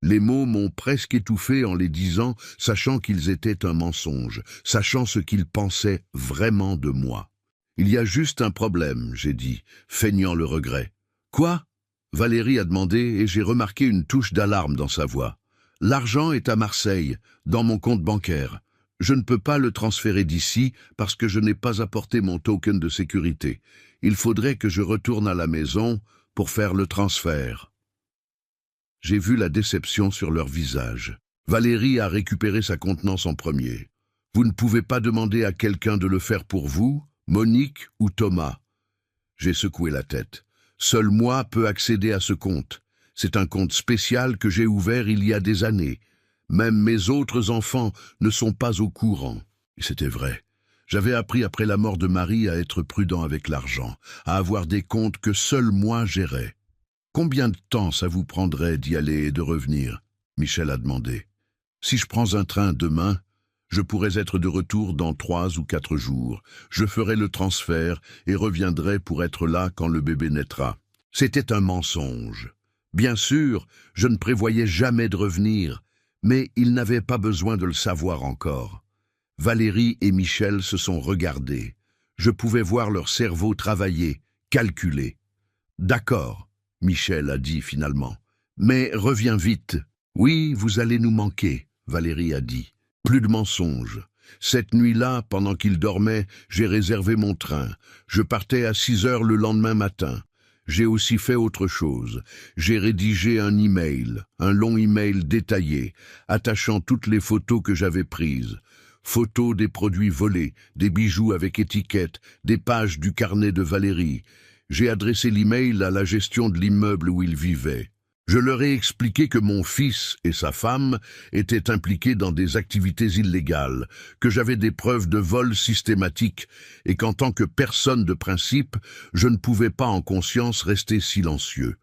Les mots m'ont presque étouffé en les disant, sachant qu'ils étaient un mensonge, sachant ce qu'ils pensaient vraiment de moi. « Il y a juste un problème, » j'ai dit, feignant le regret. « Quoi ?» Valérie a demandé et j'ai remarqué une touche d'alarme dans sa voix. « L'argent est à Marseille, dans mon compte bancaire. Je ne peux pas le transférer d'ici parce que je n'ai pas apporté mon token de sécurité. Il faudrait que je retourne à la maison pour faire le transfert. » J'ai vu la déception sur leur visage. Valérie a récupéré sa contenance en premier. « Vous ne pouvez pas demander à quelqu'un de le faire pour vous, Monique ou Thomas ?» J'ai secoué la tête. « Seul moi peux accéder à ce compte. C'est un compte spécial que j'ai ouvert il y a des années. Même mes autres enfants ne sont pas au courant. » Et c'était vrai. J'avais appris après la mort de Marie à être prudent avec l'argent, à avoir des comptes que seul moi gérais. « Combien de temps ça vous prendrait d'y aller et de revenir ?» Michel a demandé. « Si je prends un train demain, je pourrais être de retour dans 3 ou 4 jours. Je ferai le transfert et reviendrai pour être là quand le bébé naîtra. » C'était un mensonge. Bien sûr, je ne prévoyais jamais de revenir, mais il n'avait pas besoin de le savoir encore. Valérie et Michel se sont regardés. Je pouvais voir leur cerveau travailler, calculer. « D'accord, » Michel a dit finalement. « Mais reviens vite. »« Oui, vous allez nous manquer, » Valérie a dit. Plus de mensonges. Cette nuit-là, pendant qu'il dormait, j'ai réservé mon train. Je partais à 6 heures le lendemain matin. J'ai aussi fait autre chose. J'ai rédigé un email, un long email détaillé, attachant toutes les photos que j'avais prises. Photos des produits volés, des bijoux avec étiquette, des pages du carnet de Valérie. J'ai adressé l'email à la gestion de l'immeuble où il vivait. Je leur ai expliqué que mon fils et sa femme étaient impliqués dans des activités illégales, que j'avais des preuves de vol systématique et qu'en tant que personne de principe, je ne pouvais pas en conscience rester silencieux.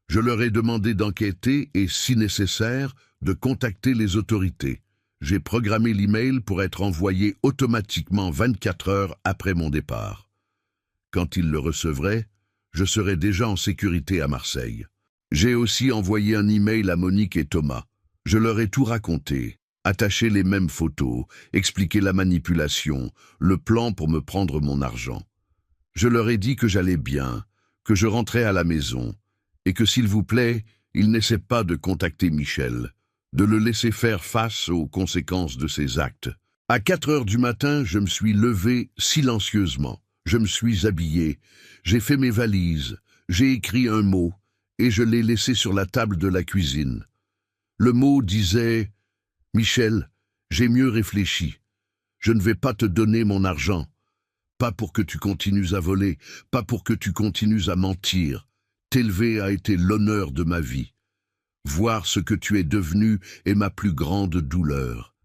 Je leur ai demandé d'enquêter et, si nécessaire, de contacter les autorités. J'ai programmé l'email pour être envoyé automatiquement 24 heures après mon départ. Quand ils le recevraient, je serais déjà en sécurité à Marseille. J'ai aussi envoyé un email à Monique et Thomas. Je leur ai tout raconté, attaché les mêmes photos, expliqué la manipulation, le plan pour me prendre mon argent. Je leur ai dit que j'allais bien, que je rentrais à la maison, et que s'il vous plaît, ils n'essaient pas de contacter Michel, de le laisser faire face aux conséquences de ses actes. À 4 heures du matin, je me suis levé silencieusement. Je me suis habillé, j'ai fait mes valises, j'ai écrit un mot, et je l'ai laissé sur la table de la cuisine. Le mot disait « Michel, j'ai mieux réfléchi. Je ne vais pas te donner mon argent. Pas pour que tu continues à voler, pas pour que tu continues à mentir. T'élever a été l'honneur de ma vie. Voir ce que tu es devenu est ma plus grande douleur.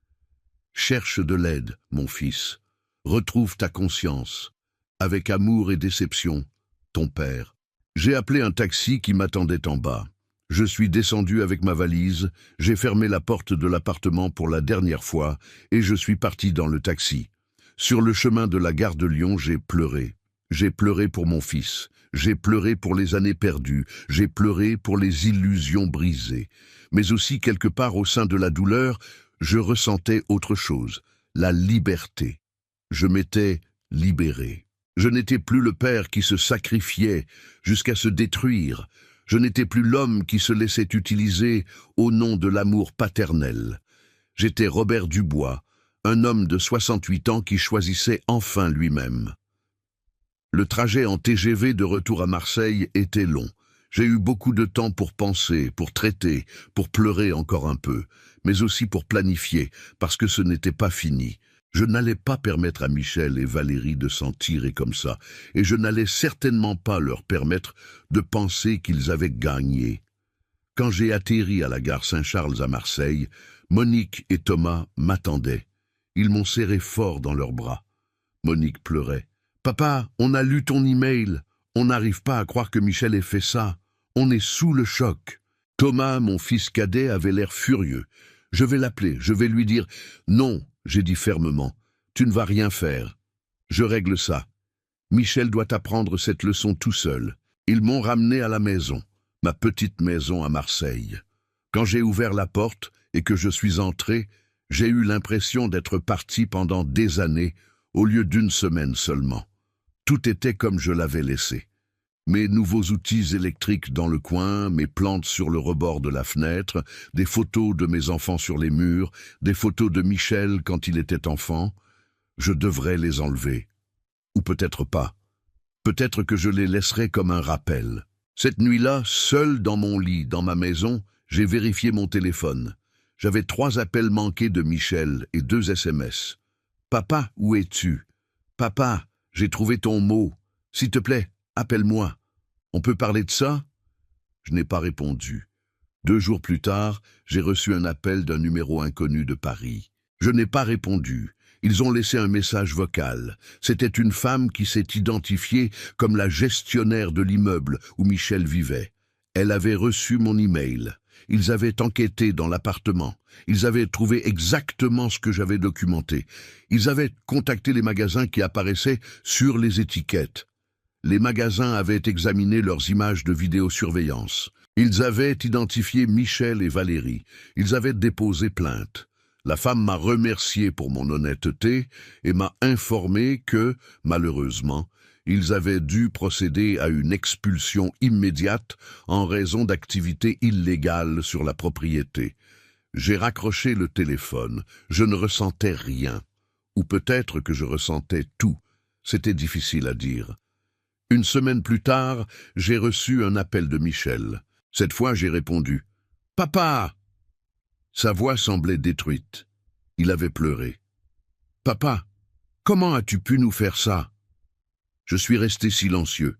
Cherche de l'aide, mon fils. Retrouve ta conscience. Avec amour et déception, ton père. » J'ai appelé un taxi qui m'attendait en bas. Je suis descendu avec ma valise, j'ai fermé la porte de l'appartement pour la dernière fois et je suis parti dans le taxi. Sur le chemin de la gare de Lyon, j'ai pleuré. J'ai pleuré pour mon fils, j'ai pleuré pour les années perdues, j'ai pleuré pour les illusions brisées. Mais aussi, quelque part au sein de la douleur, je ressentais autre chose, la liberté. Je m'étais libéré. Je n'étais plus le père qui se sacrifiait jusqu'à se détruire. Je n'étais plus l'homme qui se laissait utiliser au nom de l'amour paternel. J'étais Robert Dubois, un homme de 68 ans qui choisissait enfin lui-même. Le trajet en TGV de retour à Marseille était long. J'ai eu beaucoup de temps pour penser, pour traiter, pour pleurer encore un peu, mais aussi pour planifier, parce que ce n'était pas fini. Je n'allais pas permettre à Michel et Valérie de s'en tirer comme ça, et je n'allais certainement pas leur permettre de penser qu'ils avaient gagné. Quand j'ai atterri à la gare Saint-Charles à Marseille, Monique et Thomas m'attendaient. Ils m'ont serré fort dans leurs bras. Monique pleurait. « Papa, on a lu ton email. On n'arrive pas à croire que Michel ait fait ça. On est sous le choc. » Thomas, mon fils cadet, avait l'air furieux. « Je vais l'appeler, je vais lui dire « Non », j'ai dit fermement, « tu ne vas rien faire. Je règle ça. Michel doit apprendre cette leçon tout seul. » Ils m'ont ramené à la maison, ma petite maison à Marseille. Quand j'ai ouvert la porte et que je suis entré, j'ai eu l'impression d'être parti pendant des années, au lieu d'1 semaine seulement. Tout était comme je l'avais laissé. Mes nouveaux outils électriques dans le coin, mes plantes sur le rebord de la fenêtre, des photos de mes enfants sur les murs, des photos de Michel quand il était enfant. Je devrais les enlever. Ou peut-être pas. Peut-être que je les laisserai comme un rappel. Cette nuit-là, seul dans mon lit, dans ma maison, j'ai vérifié mon téléphone. J'avais 3 appels manqués de Michel et 2 SMS. « Papa, où es-tu ? Papa, j'ai trouvé ton mot. S'il te plaît, appelle-moi. On peut parler de ça ?» Je n'ai pas répondu. 2 jours plus tard, j'ai reçu un appel d'un numéro inconnu de Paris. Je n'ai pas répondu. Ils ont laissé un message vocal. C'était une femme qui s'est identifiée comme la gestionnaire de l'immeuble où Michel vivait. Elle avait reçu mon email. Ils avaient enquêté dans l'appartement. Ils avaient trouvé exactement ce que j'avais documenté. Ils avaient contacté les magasins qui apparaissaient sur les étiquettes. Les magasins avaient examiné leurs images de vidéosurveillance. Ils avaient identifié Michel et Valérie. Ils avaient déposé plainte. La femme m'a remercié pour mon honnêteté et m'a informé que, malheureusement, ils avaient dû procéder à une expulsion immédiate en raison d'activités illégales sur la propriété. J'ai raccroché le téléphone, je ne ressentais rien. Ou peut-être que je ressentais tout, c'était difficile à dire. Une semaine plus tard, j'ai reçu un appel de Michel. Cette fois, j'ai répondu « Papa !» Sa voix semblait détruite. Il avait pleuré. « Papa, comment as-tu pu nous faire ça ?» Je suis resté silencieux.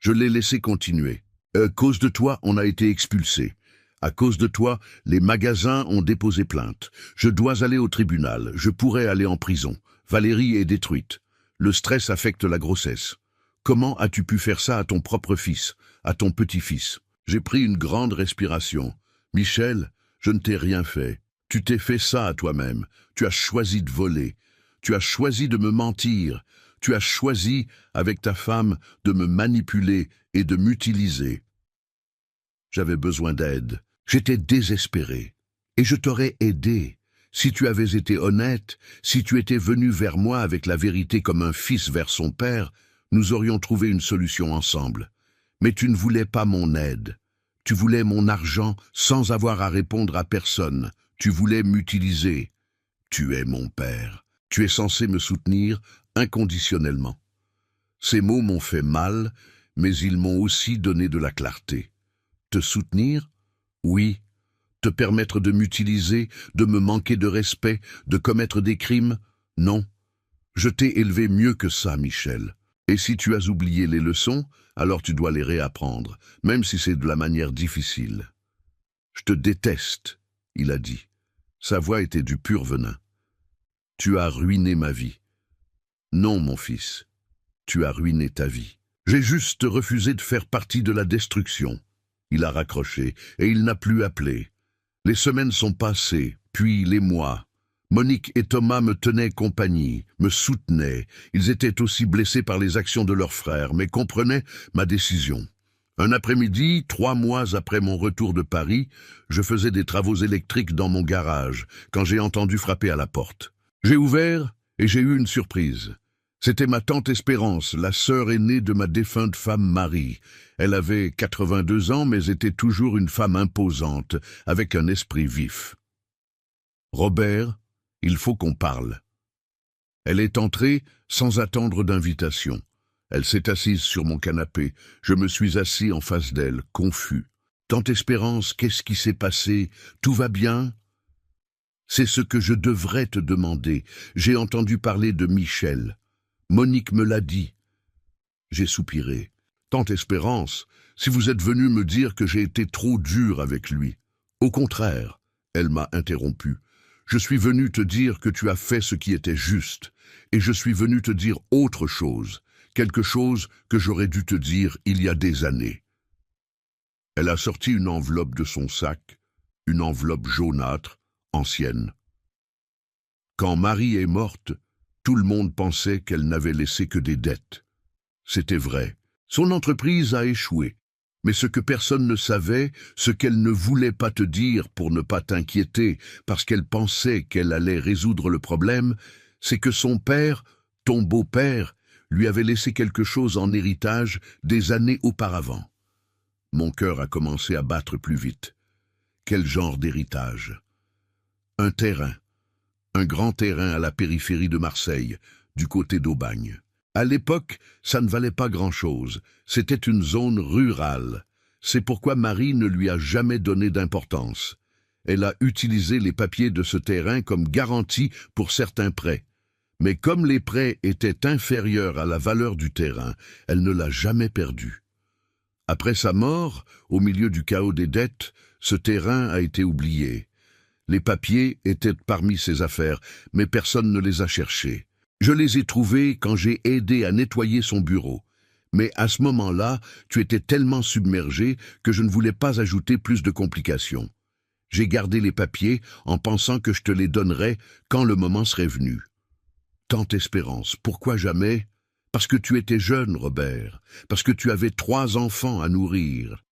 Je l'ai laissé continuer. « À cause de toi, on a été expulsés. À cause de toi, les magasins ont déposé plainte. Je dois aller au tribunal. Je pourrais aller en prison. Valérie est détruite. Le stress affecte la grossesse. Comment as-tu pu faire ça à ton propre fils, à ton petit-fils ?» J'ai pris une grande respiration. « Michel, je ne t'ai rien fait. Tu t'es fait ça à toi-même. Tu as choisi de voler. Tu as choisi de me mentir. Tu as choisi, avec ta femme, de me manipuler et de m'utiliser. J'avais besoin d'aide. J'étais désespéré. Et je t'aurais aidé. Si tu avais été honnête, si tu étais venu vers moi avec la vérité comme un fils vers son père, nous aurions trouvé une solution ensemble. Mais tu ne voulais pas mon aide. Tu voulais mon argent sans avoir à répondre à personne. Tu voulais m'utiliser. Tu es mon père. Tu es censé me soutenir inconditionnellement. Ces mots m'ont fait mal, mais ils m'ont aussi donné de la clarté. Te soutenir? Oui. Te permettre de m'utiliser, de me manquer de respect, de commettre des crimes? Non. Je t'ai élevé mieux que ça, Michel. Et si tu as oublié les leçons, alors tu dois les réapprendre, même si c'est de la manière difficile. Je te déteste, il a dit. Sa voix était du pur venin. Tu as ruiné ma vie. Non, mon fils, tu as ruiné ta vie. J'ai juste refusé de faire partie de la destruction. Il a raccroché et il n'a plus appelé. Les semaines sont passées, puis les mois. Monique et Thomas me tenaient compagnie, me soutenaient. Ils étaient aussi blessés par les actions de leur frère, mais comprenaient ma décision. Un après-midi, 3 mois après mon retour de Paris, je faisais des travaux électriques dans mon garage, quand j'ai entendu frapper à la porte. J'ai ouvert et j'ai eu une surprise. C'était ma tante Espérance, la sœur aînée de ma défunte femme Marie. Elle avait 82 ans, mais était toujours une femme imposante, avec un esprit vif. « Robert, il faut qu'on parle. » Elle est entrée sans attendre d'invitation. Elle s'est assise sur mon canapé. Je me suis assis en face d'elle, confus. « Tante Espérance, qu'est-ce qui s'est passé? Tout va bien ?» C'est ce que je devrais te demander. J'ai entendu parler de Michel. Monique me l'a dit. J'ai soupiré. « Tante Espérance, si vous êtes venue me dire que j'ai été trop dur avec lui. » Au contraire, elle m'a interrompu. Je suis venu te dire que tu as fait ce qui était juste, et je suis venu te dire autre chose, quelque chose que j'aurais dû te dire il y a des années. Elle a sorti une enveloppe de son sac, une enveloppe jaunâtre, ancienne. Quand Marie est morte, tout le monde pensait qu'elle n'avait laissé que des dettes. C'était vrai. Son entreprise a échoué. Mais ce que personne ne savait, ce qu'elle ne voulait pas te dire pour ne pas t'inquiéter, parce qu'elle pensait qu'elle allait résoudre le problème, c'est que son père, ton beau-père, lui avait laissé quelque chose en héritage des années auparavant. Mon cœur a commencé à battre plus vite. Quel genre d'héritage? Un terrain. Un grand terrain à la périphérie de Marseille, du côté d'Aubagne. À l'époque, ça ne valait pas grand-chose. C'était une zone rurale. C'est pourquoi Marie ne lui a jamais donné d'importance. Elle a utilisé les papiers de ce terrain comme garantie pour certains prêts. Mais comme les prêts étaient inférieurs à la valeur du terrain, elle ne l'a jamais perdu. Après sa mort, au milieu du chaos des dettes, ce terrain a été oublié. Les papiers étaient parmi ses affaires, mais personne ne les a cherchés. Je les ai trouvés quand j'ai aidé à nettoyer son bureau. Mais à ce moment-là, tu étais tellement submergé que je ne voulais pas ajouter plus de complications. J'ai gardé les papiers en pensant que je te les donnerais quand le moment serait venu. Tante Espérance, pourquoi jamais? Parce que tu étais jeune, Robert. Parce que tu avais 3 enfants à nourrir.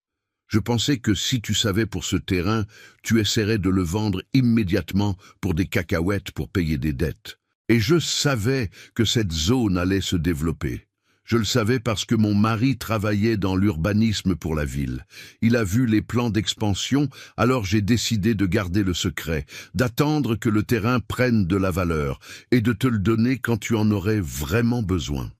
Je pensais que si tu savais pour ce terrain, tu essaierais de le vendre immédiatement pour des cacahuètes pour payer des dettes. Et je savais que cette zone allait se développer. Je le savais parce que mon mari travaillait dans l'urbanisme pour la ville. Il a vu les plans d'expansion, alors j'ai décidé de garder le secret, d'attendre que le terrain prenne de la valeur et de te le donner quand tu en aurais vraiment besoin.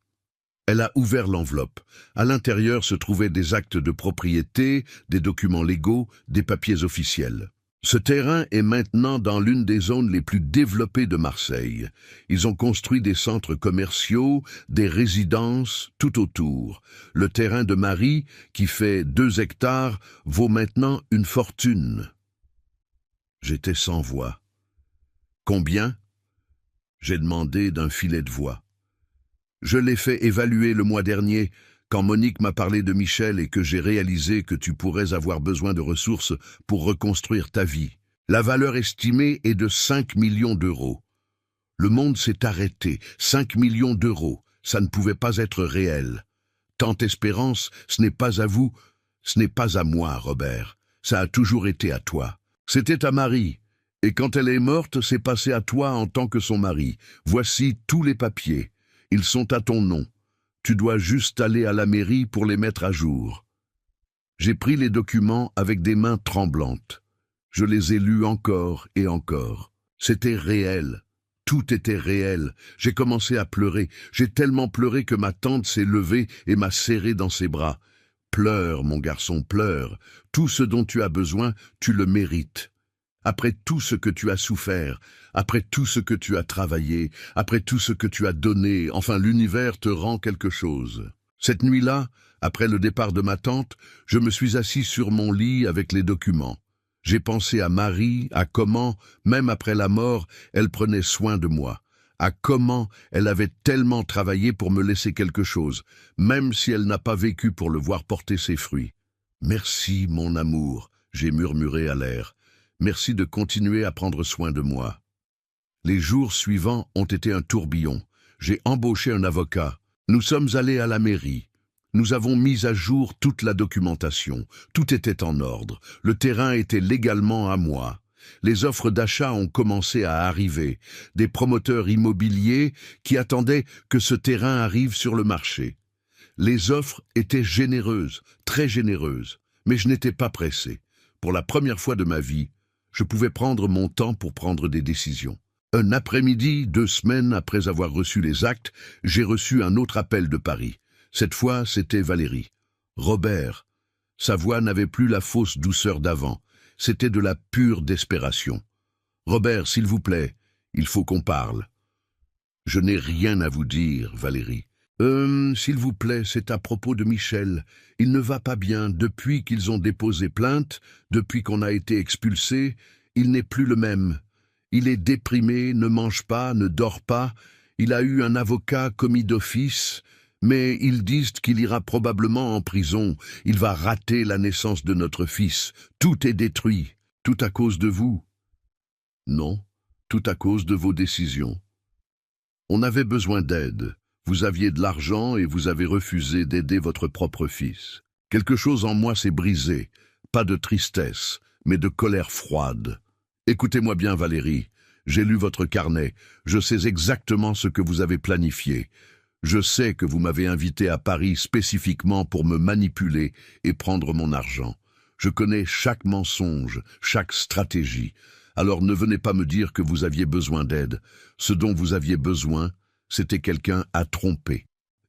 Elle a ouvert l'enveloppe. À l'intérieur se trouvaient des actes de propriété, des documents légaux, des papiers officiels. Ce terrain est maintenant dans l'une des zones les plus développées de Marseille. Ils ont construit des centres commerciaux, des résidences tout autour. Le terrain de Marie, qui fait 2 hectares, vaut maintenant une fortune. J'étais sans voix. Combien? J'ai demandé d'un filet de voix. Je l'ai fait évaluer le mois dernier, quand Monique m'a parlé de Michel et que j'ai réalisé que tu pourrais avoir besoin de ressources pour reconstruire ta vie. La valeur estimée est de 5 millions d'euros. Le monde s'est arrêté. 5 millions d'euros, ça ne pouvait pas être réel. Tant Espérance, ce n'est pas à vous, ce n'est pas à moi, Robert. Ça a toujours été à toi. C'était à Marie. Et quand elle est morte, c'est passé à toi en tant que son mari. Voici tous les papiers. Ils sont à ton nom. Tu dois juste aller à la mairie pour les mettre à jour. J'ai pris les documents avec des mains tremblantes. Je les ai lus encore et encore. C'était réel. Tout était réel. J'ai commencé à pleurer. J'ai tellement pleuré que ma tante s'est levée et m'a serré dans ses bras. Pleure, mon garçon, pleure. Tout ce dont tu as besoin, tu le mérites. Après tout ce que tu as souffert, après tout ce que tu as travaillé, après tout ce que tu as donné, enfin l'univers te rend quelque chose. Cette nuit-là, après le départ de ma tante, je me suis assis sur mon lit avec les documents. J'ai pensé à Marie, à comment, même après la mort, elle prenait soin de moi, à comment elle avait tellement travaillé pour me laisser quelque chose, même si elle n'a pas vécu pour le voir porter ses fruits. « Merci, mon amour », j'ai murmuré à l'air. Merci de continuer à prendre soin de moi. Les jours suivants ont été un tourbillon. J'ai embauché un avocat. Nous sommes allés à la mairie. Nous avons mis à jour toute la documentation. Tout était en ordre. Le terrain était légalement à moi. Les offres d'achat ont commencé à arriver. Des promoteurs immobiliers qui attendaient que ce terrain arrive sur le marché. Les offres étaient généreuses, très généreuses. Mais je n'étais pas pressé. Pour la première fois de ma vie, je pouvais prendre mon temps pour prendre des décisions. Un après-midi, 2 semaines après avoir reçu les actes, j'ai reçu un autre appel de Paris. Cette fois, c'était Valérie. Robert. Sa voix n'avait plus la fausse douceur d'avant. C'était de la pure desperation. Robert, s'il vous plaît, il faut qu'on parle. Je n'ai rien à vous dire, Valérie. S'il vous plaît, c'est à propos de Michel. Il ne va pas bien depuis qu'ils ont déposé plainte, depuis qu'on a été expulsé. Il n'est plus le même. Il est déprimé, ne mange pas, ne dort pas. Il a eu un avocat commis d'office, mais ils disent qu'il ira probablement en prison. Il va rater la naissance de notre fils. Tout est détruit. Tout à cause de vous. Non, tout à cause de vos décisions. On avait besoin d'aide. Vous aviez de l'argent et vous avez refusé d'aider votre propre fils. Quelque chose en moi s'est brisé, pas de tristesse, mais de colère froide. Écoutez-moi bien, Valérie, j'ai lu votre carnet, je sais exactement ce que vous avez planifié. Je sais que vous m'avez invité à Paris spécifiquement pour me manipuler et prendre mon argent. Je connais chaque mensonge, chaque stratégie. Alors ne venez pas me dire que vous aviez besoin d'aide. Ce dont vous aviez besoin, c'était quelqu'un à tromper.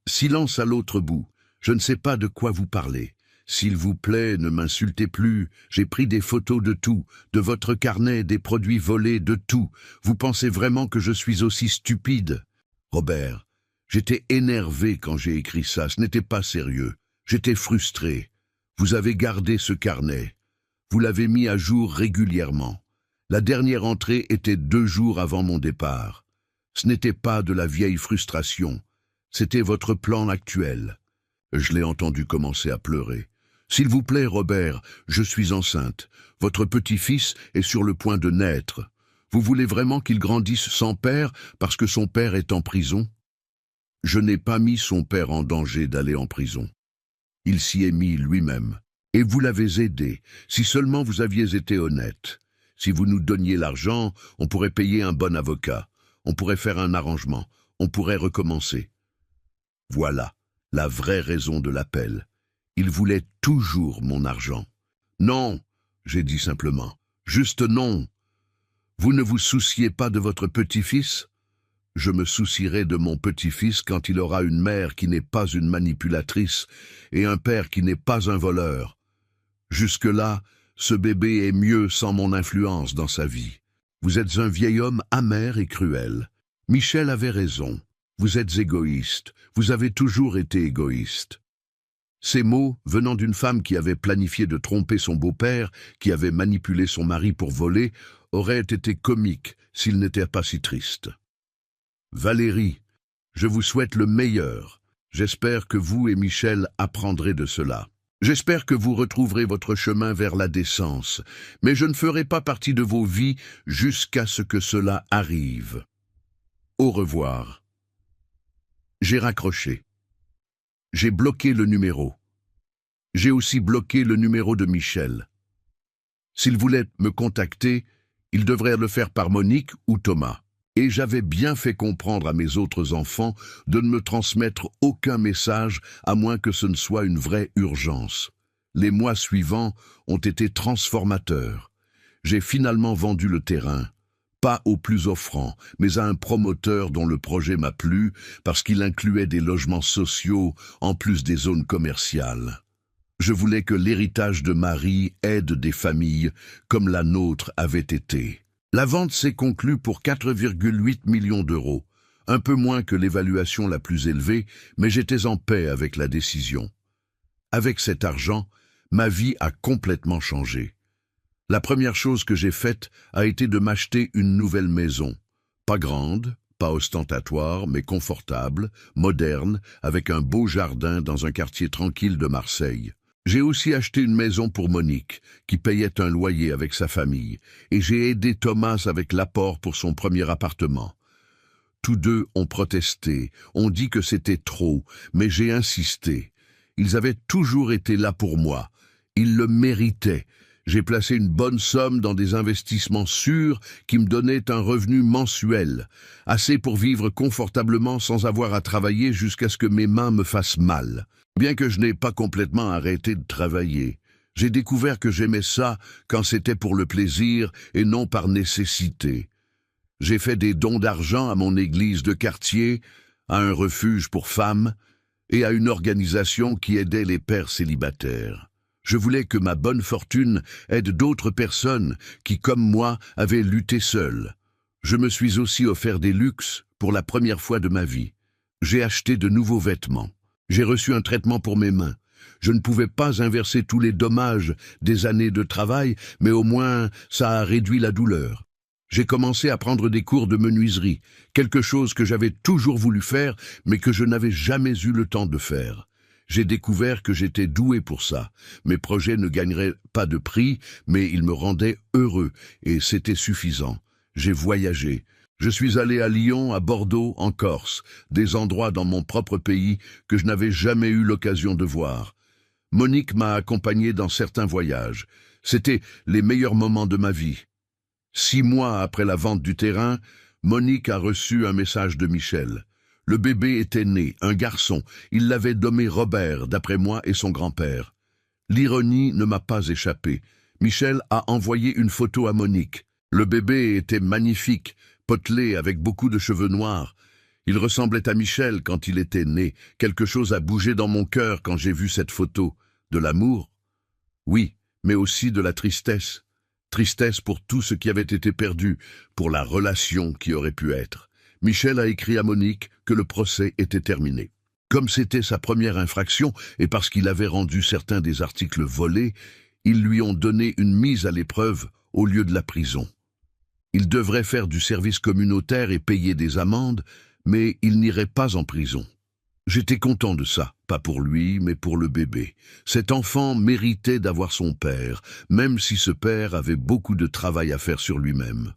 Silence à l'autre bout. Je ne sais pas de quoi vous parlez. S'il vous plaît, ne m'insultez plus. J'ai pris des photos de tout, de votre carnet, des produits volés, de tout. Vous pensez vraiment que je suis aussi stupide? Robert, j'étais énervé quand j'ai écrit ça. Ce n'était pas sérieux. J'étais frustré. Vous avez gardé ce carnet. Vous l'avez mis à jour régulièrement. La dernière entrée était 2 jours avant mon départ. Ce n'était pas de la vieille frustration, c'était votre plan actuel. Je l'ai entendu commencer à pleurer. S'il vous plaît, Robert, je suis enceinte. Votre petit-fils est sur le point de naître. Vous voulez vraiment qu'il grandisse sans père parce que son père est en prison? Je n'ai pas mis son père en danger d'aller en prison. Il s'y est mis lui-même. Et vous l'avez aidé, si seulement vous aviez été honnête. Si vous nous donniez l'argent, on pourrait payer un bon avocat, on pourrait faire un arrangement, on pourrait recommencer. Voilà la vraie raison de l'appel. Il voulait toujours mon argent. Non, j'ai dit simplement. Juste non. Vous ne vous souciez pas de votre petit-fils ? Je me soucierai de mon petit-fils quand il aura une mère qui n'est pas une manipulatrice et un père qui n'est pas un voleur. Jusque-là, ce bébé est mieux sans mon influence dans sa vie. Vous êtes un vieil homme amer et cruel. Michel avait raison. Vous êtes égoïste. Vous avez toujours été égoïste. Ces mots, venant d'une femme qui avait planifié de tromper son beau-père, qui avait manipulé son mari pour voler, auraient été comiques s'ils n'étaient pas si tristes. Valérie, je vous souhaite le meilleur. J'espère que vous et Michel apprendrez de cela. J'espère que vous retrouverez votre chemin vers la décence, mais je ne ferai pas partie de vos vies jusqu'à ce que cela arrive. Au revoir. J'ai raccroché. J'ai bloqué le numéro. J'ai aussi bloqué le numéro de Michel. S'il voulait me contacter, il devrait le faire par Monique ou Thomas. Et j'avais bien fait comprendre à mes autres enfants de ne me transmettre aucun message à moins que ce ne soit une vraie urgence. Les mois suivants ont été transformateurs. J'ai finalement vendu le terrain, pas au plus offrant, mais à un promoteur dont le projet m'a plu parce qu'il incluait des logements sociaux en plus des zones commerciales. Je voulais que l'héritage de Marie aide des familles comme la nôtre avait été. La vente s'est conclue pour 4,8 millions d'euros, un peu moins que l'évaluation la plus élevée, mais j'étais en paix avec la décision. Avec cet argent, ma vie a complètement changé. La première chose que j'ai faite a été de m'acheter une nouvelle maison. Pas grande, pas ostentatoire, mais confortable, moderne, avec un beau jardin dans un quartier tranquille de Marseille. J'ai aussi acheté une maison pour Monique, qui payait un loyer avec sa famille, et j'ai aidé Thomas avec l'apport pour son premier appartement. Tous deux ont protesté, ont dit que c'était trop, mais j'ai insisté. Ils avaient toujours été là pour moi. Ils le méritaient. J'ai placé une bonne somme dans des investissements sûrs qui me donnaient un revenu mensuel, assez pour vivre confortablement sans avoir à travailler jusqu'à ce que mes mains me fassent mal. Bien que je n'ai pas complètement arrêté de travailler, j'ai découvert que j'aimais ça quand c'était pour le plaisir et non par nécessité. J'ai fait des dons d'argent à mon église de quartier, à un refuge pour femmes et à une organisation qui aidait les pères célibataires. Je voulais que ma bonne fortune aide d'autres personnes qui, comme moi, avaient lutté seules. Je me suis aussi offert des luxes pour la première fois de ma vie. J'ai acheté de nouveaux vêtements. J'ai reçu un traitement pour mes mains. Je ne pouvais pas inverser tous les dommages des années de travail, mais au moins ça a réduit la douleur. J'ai commencé à prendre des cours de menuiserie, quelque chose que j'avais toujours voulu faire, mais que je n'avais jamais eu le temps de faire. J'ai découvert que j'étais doué pour ça. Mes projets ne gagneraient pas de prix, mais ils me rendaient heureux, et c'était suffisant. J'ai voyagé. Je suis allé à Lyon, à Bordeaux, en Corse, des endroits dans mon propre pays que je n'avais jamais eu l'occasion de voir. Monique m'a accompagné dans certains voyages. C'était les meilleurs moments de ma vie. 6 mois après la vente du terrain, Monique a reçu un message de Michel. Le bébé était né, un garçon. Il l'avait nommé Robert, d'après moi et son grand-père. L'ironie ne m'a pas échappé. Michel a envoyé une photo à Monique. Le bébé était magnifique, potelé avec beaucoup de cheveux noirs. Il ressemblait à Michel quand il était né. Quelque chose a bougé dans mon cœur quand j'ai vu cette photo. De l'amour? Oui, mais aussi de la tristesse. Tristesse pour tout ce qui avait été perdu, pour la relation qui aurait pu être. Michel a écrit à Monique que le procès était terminé. Comme c'était sa première infraction et parce qu'il avait rendu certains des articles volés, ils lui ont donné une mise à l'épreuve au lieu de la prison. Il devrait faire du service communautaire et payer des amendes, mais il n'irait pas en prison. J'étais content de ça, pas pour lui, mais pour le bébé. Cet enfant méritait d'avoir son père, même si ce père avait beaucoup de travail à faire sur lui-même.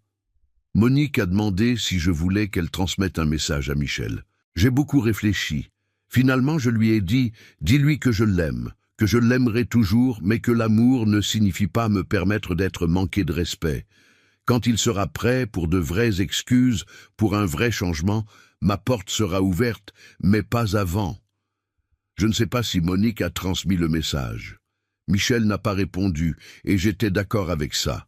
Monique a demandé si je voulais qu'elle transmette un message à Michel. J'ai beaucoup réfléchi. Finalement, je lui ai dit « Dis-lui que je l'aime, que je l'aimerai toujours, mais que l'amour ne signifie pas me permettre d'être manqué de respect. Quand il sera prêt pour de vraies excuses, pour un vrai changement, ma porte sera ouverte, mais pas avant. Je ne sais pas si Monique a transmis le message. Michel n'a pas répondu, et j'étais d'accord avec ça.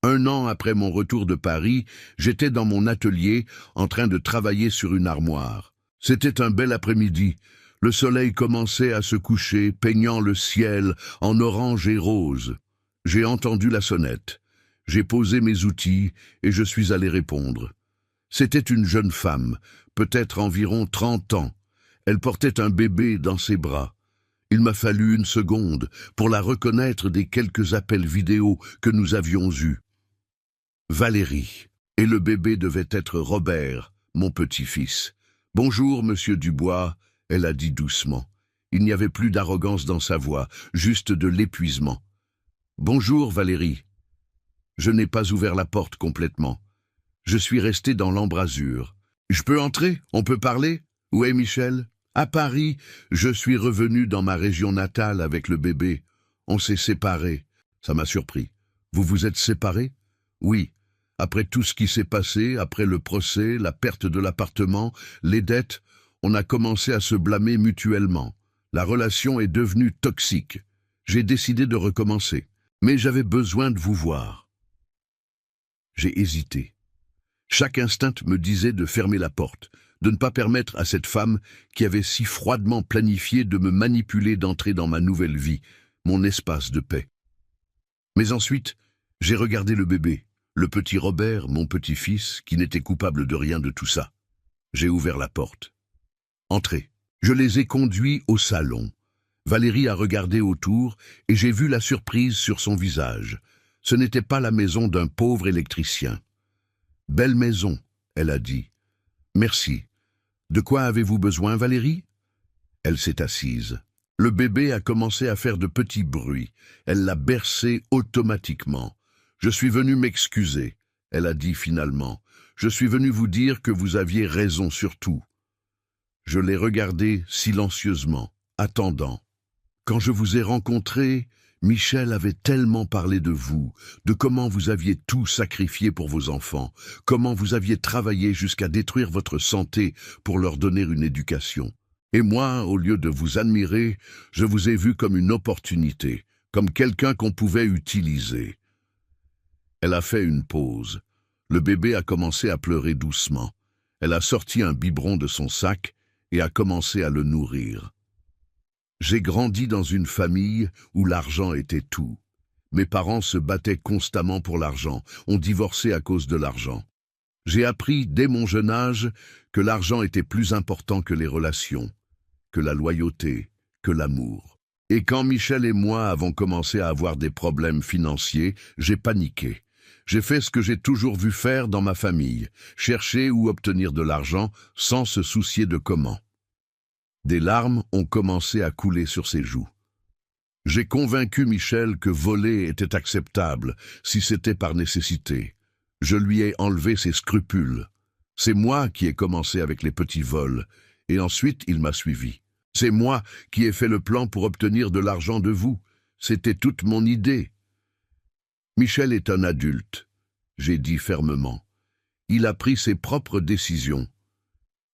1 an après mon retour de Paris, j'étais dans mon atelier, en train de travailler sur une armoire. C'était un bel après-midi. Le soleil commençait à se coucher, peignant le ciel en orange et rose. J'ai entendu la sonnette. J'ai posé mes outils, et je suis allé répondre. C'était une jeune femme, peut-être environ 30 ans. Elle portait un bébé dans ses bras. Il m'a fallu 1 seconde pour la reconnaître des quelques appels vidéo que nous avions eus. Valérie. Et le bébé devait être Robert, mon petit-fils. « Bonjour, monsieur Dubois », elle a dit doucement. Il n'y avait plus d'arrogance dans sa voix, juste de l'épuisement. « Bonjour, Valérie ». Je n'ai pas ouvert la porte complètement. Je suis resté dans l'embrasure. « Je peux entrer? On peut parler? Où est Michel ?» À Paris, je suis revenu dans ma région natale avec le bébé. On s'est séparés. Ça m'a surpris. Vous vous êtes séparés? Oui. Après tout ce qui s'est passé, après le procès, la perte de l'appartement, les dettes, on a commencé à se blâmer mutuellement. La relation est devenue toxique. J'ai décidé de recommencer. Mais j'avais besoin de vous voir. J'ai hésité. Chaque instinct me disait de fermer la porte, de ne pas permettre à cette femme qui avait si froidement planifié de me manipuler d'entrer dans ma nouvelle vie, mon espace de paix. Mais ensuite, j'ai regardé le bébé, le petit Robert, mon petit-fils, qui n'était coupable de rien de tout ça. J'ai ouvert la porte. Entrez. Je les ai conduits au salon. Valérie a regardé autour et j'ai vu la surprise sur son visage. Ce n'était pas la maison d'un pauvre électricien. « Belle maison », elle a dit. « Merci. De quoi avez-vous besoin, Valérie ?» Elle s'est assise. Le bébé a commencé à faire de petits bruits. Elle l'a bercé automatiquement. « Je suis venu m'excuser », elle a dit finalement. « Je suis venu vous dire que vous aviez raison sur tout. » Je l'ai regardé silencieusement, attendant. Quand je vous ai rencontré, Michel avait tellement parlé de vous, de comment vous aviez tout sacrifié pour vos enfants, comment vous aviez travaillé jusqu'à détruire votre santé pour leur donner une éducation. Et moi, au lieu de vous admirer, je vous ai vu comme une opportunité, comme quelqu'un qu'on pouvait utiliser. Elle a fait une pause. Le bébé a commencé à pleurer doucement. Elle a sorti un biberon de son sac et a commencé à le nourrir. J'ai grandi dans une famille où l'argent était tout. Mes parents se battaient constamment pour l'argent, ont divorcé à cause de l'argent. J'ai appris dès mon jeune âge que l'argent était plus important que les relations, que la loyauté, que l'amour. Et quand Michel et moi avons commencé à avoir des problèmes financiers, j'ai paniqué. J'ai fait ce que j'ai toujours vu faire dans ma famille, chercher ou obtenir de l'argent sans se soucier de comment. Des larmes ont commencé à couler sur ses joues. J'ai convaincu Michel que voler était acceptable si c'était par nécessité. Je lui ai enlevé ses scrupules. C'est moi qui ai commencé avec les petits vols, et ensuite il m'a suivi. C'est moi qui ai fait le plan pour obtenir de l'argent de vous. C'était toute mon idée. Michel est un adulte, j'ai dit fermement. Il a pris ses propres décisions.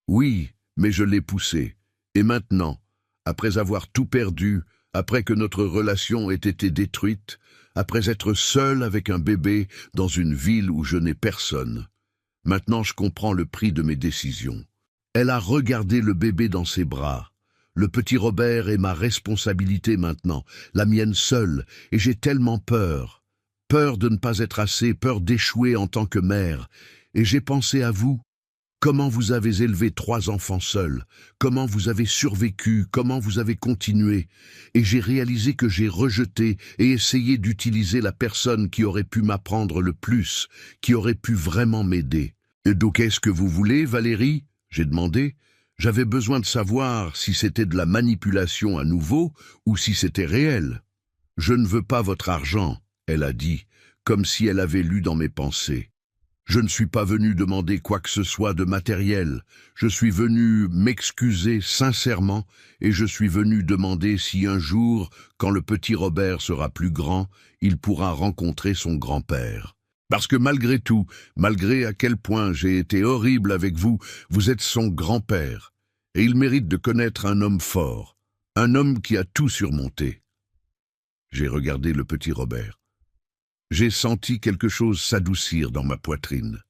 Oui, mais je l'ai poussé. Et maintenant, après avoir tout perdu, après que notre relation ait été détruite, après être seul avec un bébé dans une ville où je n'ai personne, maintenant je comprends le prix de mes décisions. Elle a regardé le bébé dans ses bras. Le petit Robert est ma responsabilité maintenant, la mienne seule, et j'ai tellement peur. Peur de ne pas être assez, peur d'échouer en tant que mère. Et j'ai pensé à vous. Comment vous avez élevé 3 enfants seuls, comment vous avez survécu, comment vous avez continué. Et j'ai réalisé que j'ai rejeté et essayé d'utiliser la personne qui aurait pu m'apprendre le plus, qui aurait pu vraiment m'aider. Et donc qu'est-ce que vous voulez, Valérie ? J'ai demandé. J'avais besoin de savoir si c'était de la manipulation à nouveau ou si c'était réel. Je ne veux pas votre argent, elle a dit, comme si elle avait lu dans mes pensées. Je ne suis pas venu demander quoi que ce soit de matériel. Je suis venu m'excuser sincèrement et je suis venu demander si un jour, quand le petit Robert sera plus grand, il pourra rencontrer son grand-père. Parce que malgré tout, malgré à quel point j'ai été horrible avec vous, vous êtes son grand-père. Et il mérite de connaître un homme fort, un homme qui a tout surmonté. J'ai regardé le petit Robert. J'ai senti quelque chose s'adoucir dans ma poitrine.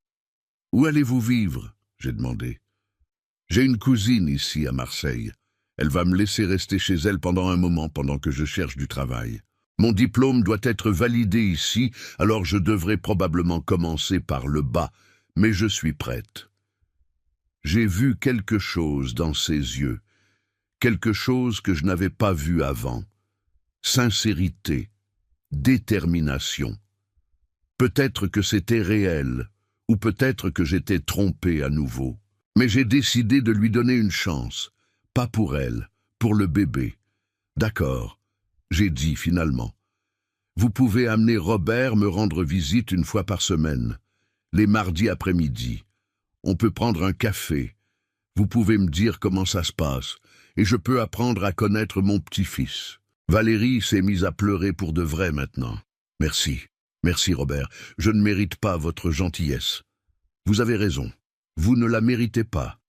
« Où allez-vous vivre ?» j'ai demandé. « J'ai une cousine ici à Marseille. Elle va me laisser rester chez elle pendant un moment pendant que je cherche du travail. Mon diplôme doit être validé ici, alors je devrais probablement commencer par le bas, mais je suis prête. » J'ai vu quelque chose dans ses yeux, quelque chose que je n'avais pas vu avant. Sincérité, détermination. Peut-être que c'était réel, ou peut-être que j'étais trompé à nouveau. Mais j'ai décidé de lui donner une chance, pas pour elle, pour le bébé. D'accord, j'ai dit finalement. Vous pouvez amener Robert me rendre visite une fois par semaine, les mardis après-midi. On peut prendre un café. Vous pouvez me dire comment ça se passe, et je peux apprendre à connaître mon petit-fils. Valérie s'est mise à pleurer pour de vrai maintenant. Merci, merci Robert, je ne mérite pas votre gentillesse. Vous avez raison, vous ne la méritez pas.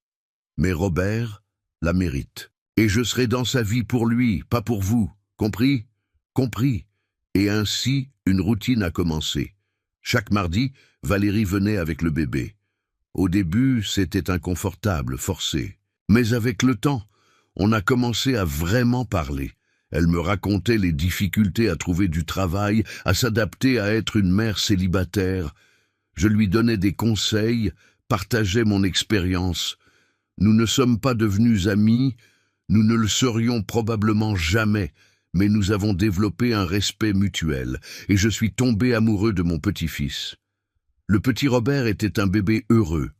Mais Robert la mérite. Et je serai dans sa vie pour lui, pas pour vous. Compris? Compris. Et ainsi, une routine a commencé. Chaque mardi, Valérie venait avec le bébé. Au début, c'était inconfortable, forcé. Mais avec le temps, on a commencé à vraiment parler. Elle me racontait les difficultés à trouver du travail, à s'adapter à être une mère célibataire. Je lui donnais des conseils, partageais mon expérience. Nous ne sommes pas devenus amis, nous ne le serions probablement jamais, mais nous avons développé un respect mutuel, et je suis tombé amoureux de mon petit-fils. Le petit Robert était un bébé heureux.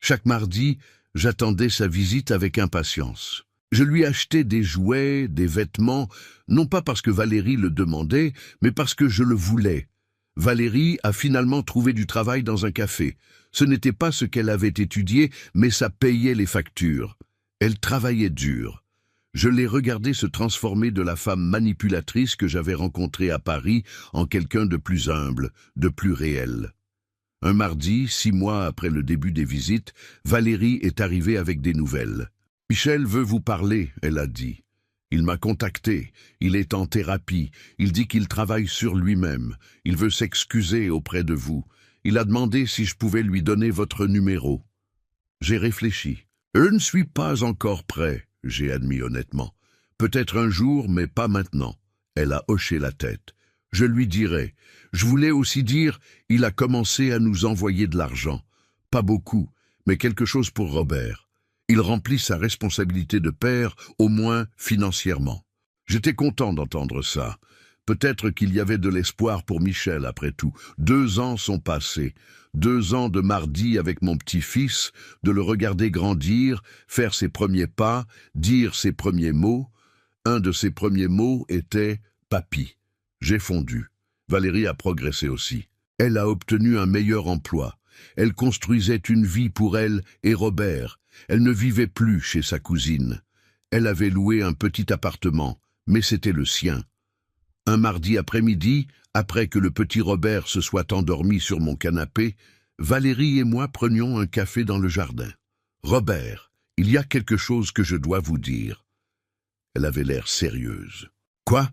Chaque mardi, j'attendais sa visite avec impatience. Je lui achetais des jouets, des vêtements, non pas parce que Valérie le demandait, mais parce que je le voulais. Valérie a finalement trouvé du travail dans un café. Ce n'était pas ce qu'elle avait étudié, mais ça payait les factures. Elle travaillait dur. Je l'ai regardée se transformer de la femme manipulatrice que j'avais rencontrée à Paris en quelqu'un de plus humble, de plus réel. Un mardi, 6 mois après le début des visites, Valérie est arrivée avec des nouvelles. « Michel veut vous parler », elle a dit. « Il m'a contacté, il est en thérapie, il dit qu'il travaille sur lui-même, il veut s'excuser auprès de vous. Il a demandé si je pouvais lui donner votre numéro. » J'ai réfléchi. « Je ne suis pas encore prêt, » j'ai admis honnêtement. « Peut-être un jour, mais pas maintenant. » Elle a hoché la tête. « Je lui dirai. Je voulais aussi dire, il a commencé à nous envoyer de l'argent. Pas beaucoup, mais quelque chose pour Robert. Il remplit sa responsabilité de père, au moins financièrement. » J'étais content d'entendre ça. Peut-être qu'il y avait de l'espoir pour Michel après tout. 2 ans sont passés. 2 ans de mardi avec mon petit-fils, de le regarder grandir, faire ses premiers pas, dire ses premiers mots. Un de ses premiers mots était « papy ». J'ai fondu. Valérie a progressé aussi. Elle a obtenu un meilleur emploi. Elle construisait une vie pour elle et Robert. Elle ne vivait plus chez sa cousine. Elle avait loué un petit appartement, mais c'était le sien. Un mardi après-midi, après que le petit Robert se soit endormi sur mon canapé, Valérie et moi prenions un café dans le jardin. « Robert, il y a quelque chose que je dois vous dire. » Elle avait l'air sérieuse. « Quoi ?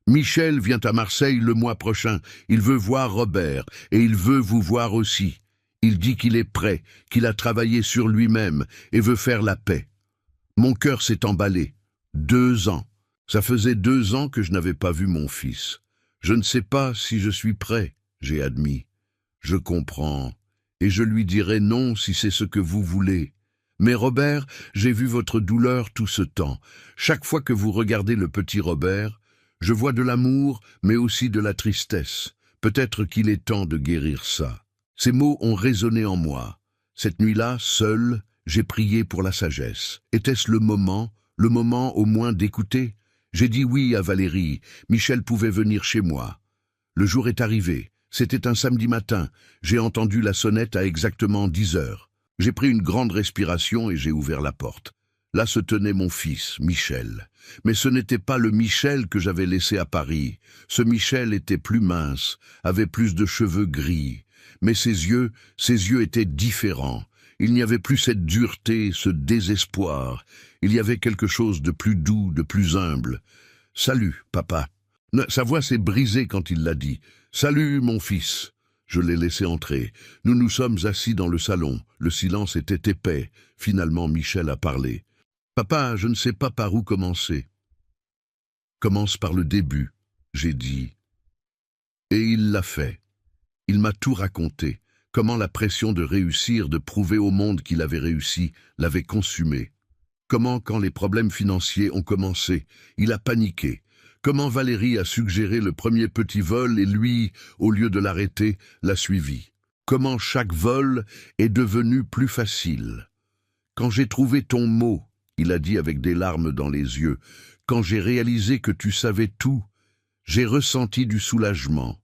Michel vient à Marseille le mois prochain. Il veut voir Robert et il veut vous voir aussi. Il dit qu'il est prêt, qu'il a travaillé sur lui-même et veut faire la paix. » Mon cœur s'est emballé. 2 ans. Ça faisait 2 ans que je n'avais pas vu mon fils. Je ne sais pas si je suis prêt, j'ai admis. Je comprends, et je lui dirai non si c'est ce que vous voulez. Mais Robert, j'ai vu votre douleur tout ce temps. Chaque fois que vous regardez le petit Robert, je vois de l'amour, mais aussi de la tristesse. Peut-être qu'il est temps de guérir ça. Ces mots ont résonné en moi. Cette nuit-là, seul, j'ai prié pour la sagesse. Était-ce le moment au moins d'écouter? J'ai dit oui à Valérie. Michel pouvait venir chez moi. Le jour est arrivé. C'était un samedi matin. J'ai entendu la sonnette à exactement 10 heures. J'ai pris une grande respiration et j'ai ouvert la porte. Là se tenait mon fils, Michel. Mais ce n'était pas le Michel que j'avais laissé à Paris. Ce Michel était plus mince, avait plus de cheveux gris. Mais ses yeux étaient différents. Il n'y avait plus cette dureté, ce désespoir. Il y avait quelque chose de plus doux, de plus humble. « Salut, papa !» Sa voix s'est brisée quand il l'a dit. « Salut, mon fils !» Je l'ai laissé entrer. Nous nous sommes assis dans le salon. Le silence était épais. Finalement, Michel a parlé. « Papa, je ne sais pas par où commencer. »« Commence par le début, » j'ai dit. Et il l'a fait. Il m'a tout raconté. Comment la pression de réussir, de prouver au monde qu'il avait réussi, l'avait consumé. Comment, quand les problèmes financiers ont commencé, il a paniqué. Comment Valérie a suggéré le premier petit vol et lui, au lieu de l'arrêter, l'a suivi. Comment chaque vol est devenu plus facile. Quand j'ai trouvé ton mot, il a dit avec des larmes dans les yeux, quand j'ai réalisé que tu savais tout, j'ai ressenti du soulagement.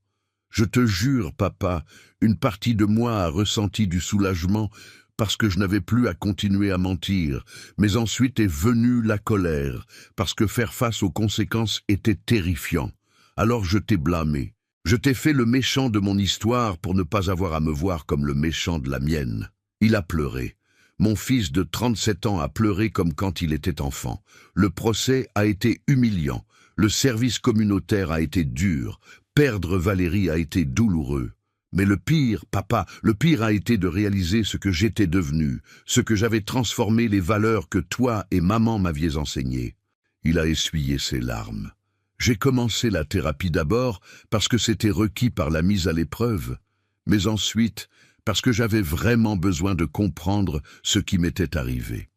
Je te jure, papa, une partie de moi a ressenti du soulagement parce que je n'avais plus à continuer à mentir, mais ensuite est venue la colère, parce que faire face aux conséquences était terrifiant. Alors je t'ai blâmé. Je t'ai fait le méchant de mon histoire pour ne pas avoir à me voir comme le méchant de la mienne. Il a pleuré. Mon fils de 37 ans a pleuré comme quand il était enfant. Le procès a été humiliant. Le service communautaire a été dur. Perdre Valérie a été douloureux. Mais le pire, papa, le pire a été de réaliser ce que j'étais devenu, ce que j'avais transformé les valeurs que toi et maman m'aviez enseignées. Il a essuyé ses larmes. J'ai commencé la thérapie d'abord parce que c'était requis par la mise à l'épreuve, mais ensuite parce que j'avais vraiment besoin de comprendre ce qui m'était arrivé.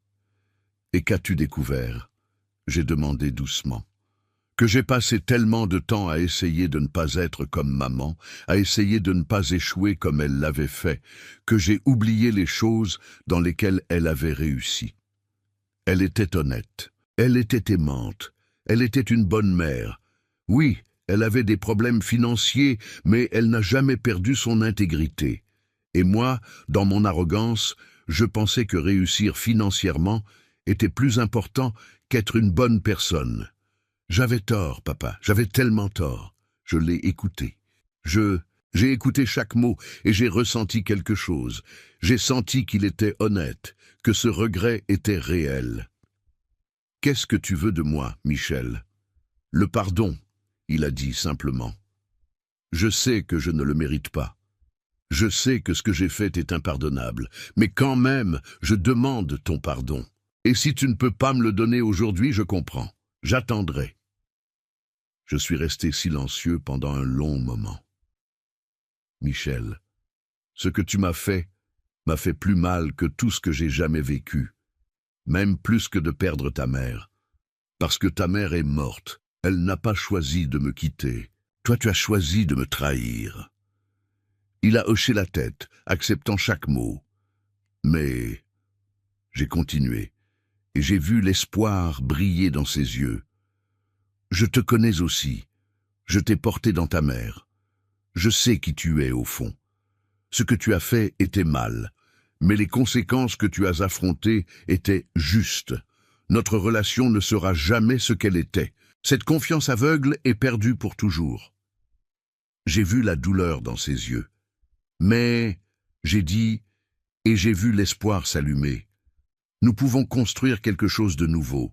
Et qu'as-tu découvert ? J'ai demandé doucement. Que j'ai passé tellement de temps à essayer de ne pas être comme maman, à essayer de ne pas échouer comme elle l'avait fait, que j'ai oublié les choses dans lesquelles elle avait réussi. Elle était honnête, elle était aimante, elle était une bonne mère. Oui, elle avait des problèmes financiers, mais elle n'a jamais perdu son intégrité. Et moi, dans mon arrogance, je pensais que réussir financièrement était plus important qu'être une bonne personne. J'avais tort, papa, j'avais tellement tort. Je l'ai écouté. J'ai écouté chaque mot et j'ai ressenti quelque chose. J'ai senti qu'il était honnête, que ce regret était réel. « Qu'est-ce que tu veux de moi, Michel ?»« Le pardon, » il a dit simplement. « Je sais que je ne le mérite pas. Je sais que ce que j'ai fait est impardonnable, mais quand même, je demande ton pardon. Et si tu ne peux pas me le donner aujourd'hui, je comprends. J'attendrai. » Je suis resté silencieux pendant un long moment. « Michel, ce que tu m'as fait plus mal que tout ce que j'ai jamais vécu, même plus que de perdre ta mère. Parce que ta mère est morte, elle n'a pas choisi de me quitter. Toi, tu as choisi de me trahir. » Il a hoché la tête, acceptant chaque mot. Mais j'ai continué, et j'ai vu l'espoir briller dans ses yeux. Je te connais aussi. Je t'ai porté dans ta mère. Je sais qui tu es au fond. Ce que tu as fait était mal, mais les conséquences que tu as affrontées étaient justes. Notre relation ne sera jamais ce qu'elle était. Cette confiance aveugle est perdue pour toujours. J'ai vu la douleur dans ses yeux. Mais, j'ai dit, et j'ai vu l'espoir s'allumer. Nous pouvons construire quelque chose de nouveau,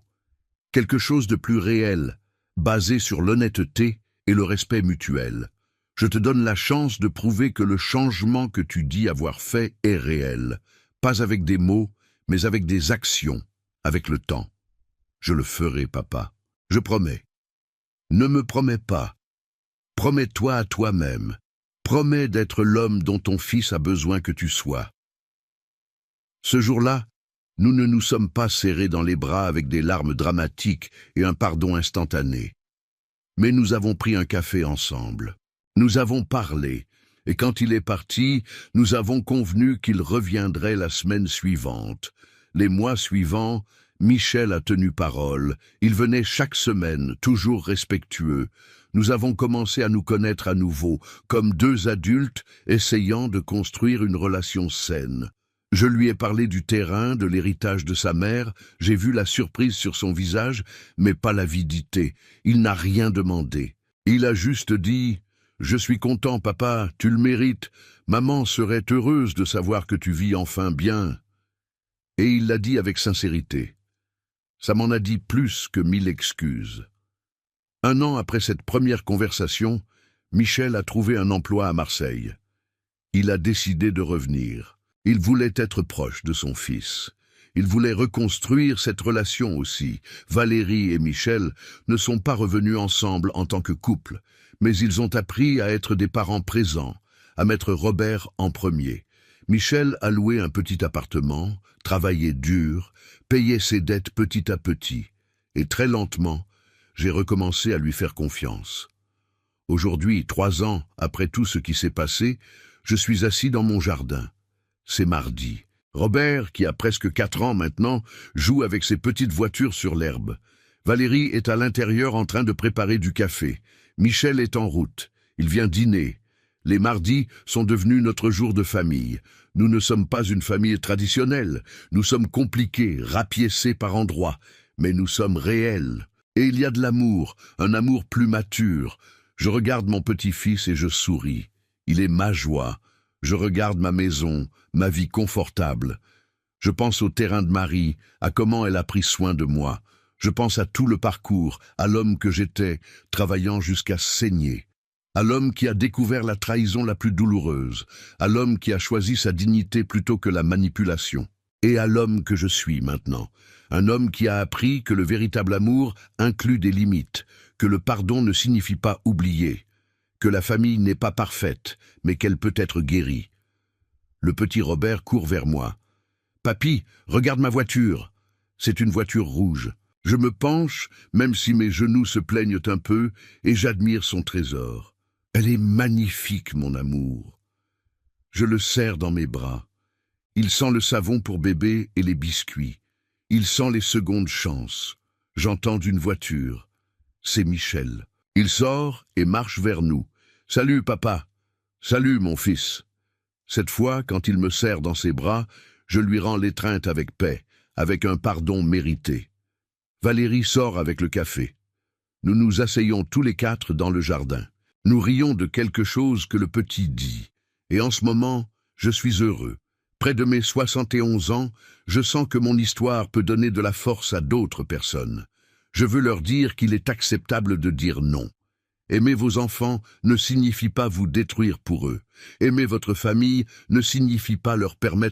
quelque chose de plus réel, basé sur l'honnêteté et le respect mutuel. Je te donne la chance de prouver que le changement que tu dis avoir fait est réel, pas avec des mots, mais avec des actions, avec le temps. Je le ferai, papa. Je promets. Ne me promets pas. Promets-toi à toi-même. Promets d'être l'homme dont ton fils a besoin que tu sois. Ce jour-là, nous ne nous sommes pas serrés dans les bras avec des larmes dramatiques et un pardon instantané. Mais nous avons pris un café ensemble. Nous avons parlé, et quand il est parti, nous avons convenu qu'il reviendrait la semaine suivante. Les mois suivants, Michel a tenu parole. Il venait chaque semaine, toujours respectueux. Nous avons commencé à nous connaître à nouveau, comme deux adultes essayant de construire une relation saine. Je lui ai parlé du terrain, de l'héritage de sa mère, j'ai vu la surprise sur son visage, mais pas l'avidité. Il n'a rien demandé. Il a juste dit « Je suis content, papa, tu le mérites. Maman serait heureuse de savoir que tu vis enfin bien. » Et il l'a dit avec sincérité. Ça m'en a dit plus que 1000 excuses. 1 an après cette première conversation, Michel a trouvé un emploi à Marseille. Il a décidé de revenir. Il voulait être proche de son fils. Il voulait reconstruire cette relation aussi. Valérie et Michel ne sont pas revenus ensemble en tant que couple, mais ils ont appris à être des parents présents, à mettre Robert en premier. Michel a loué un petit appartement, travaillé dur, payé ses dettes petit à petit, et très lentement, j'ai recommencé à lui faire confiance. Aujourd'hui, 3 ans après tout ce qui s'est passé, je suis assis dans mon jardin. C'est mardi. Robert, qui a presque 4 ans maintenant, joue avec ses petites voitures sur l'herbe. Valérie est à l'intérieur en train de préparer du café. Michel est en route. Il vient dîner. Les mardis sont devenus notre jour de famille. Nous ne sommes pas une famille traditionnelle. Nous sommes compliqués, rapiécés par endroits, mais nous sommes réels. Et il y a de l'amour, un amour plus mature. Je regarde mon petit-fils et je souris. Il est ma joie. Je regarde ma maison, ma vie confortable. Je pense au terrain de Marie, à comment elle a pris soin de moi. Je pense à tout le parcours, à l'homme que j'étais, travaillant jusqu'à saigner. À l'homme qui a découvert la trahison la plus douloureuse, à l'homme qui a choisi sa dignité plutôt que la manipulation. Et à l'homme que je suis maintenant, un homme qui a appris que le véritable amour inclut des limites, que le pardon ne signifie pas oublier, que la famille n'est pas parfaite, mais qu'elle peut être guérie. Le petit Robert court vers moi. « Papy, regarde ma voiture. C'est une voiture rouge. » Je me penche, même si mes genoux se plaignent un peu, et j'admire son trésor. Elle est magnifique, mon amour. Je le serre dans mes bras. Il sent le savon pour bébé et les biscuits. Il sent les secondes chances. J'entends une voiture. C'est Michel. Il sort et marche vers nous. « Salut, papa. Salut, mon fils. » Cette fois, quand il me serre dans ses bras, je lui rends l'étreinte avec paix, avec un pardon mérité. Valérie sort avec le café. Nous nous asseyons tous les 4 dans le jardin. Nous rions de quelque chose que le petit dit. Et en ce moment, je suis heureux. Près de mes 71 ans, je sens que mon histoire peut donner de la force à d'autres personnes. Je veux leur dire qu'il est acceptable de dire non. Aimer vos enfants ne signifie pas vous détruire pour eux. Aimer votre famille ne signifie pas leur permettre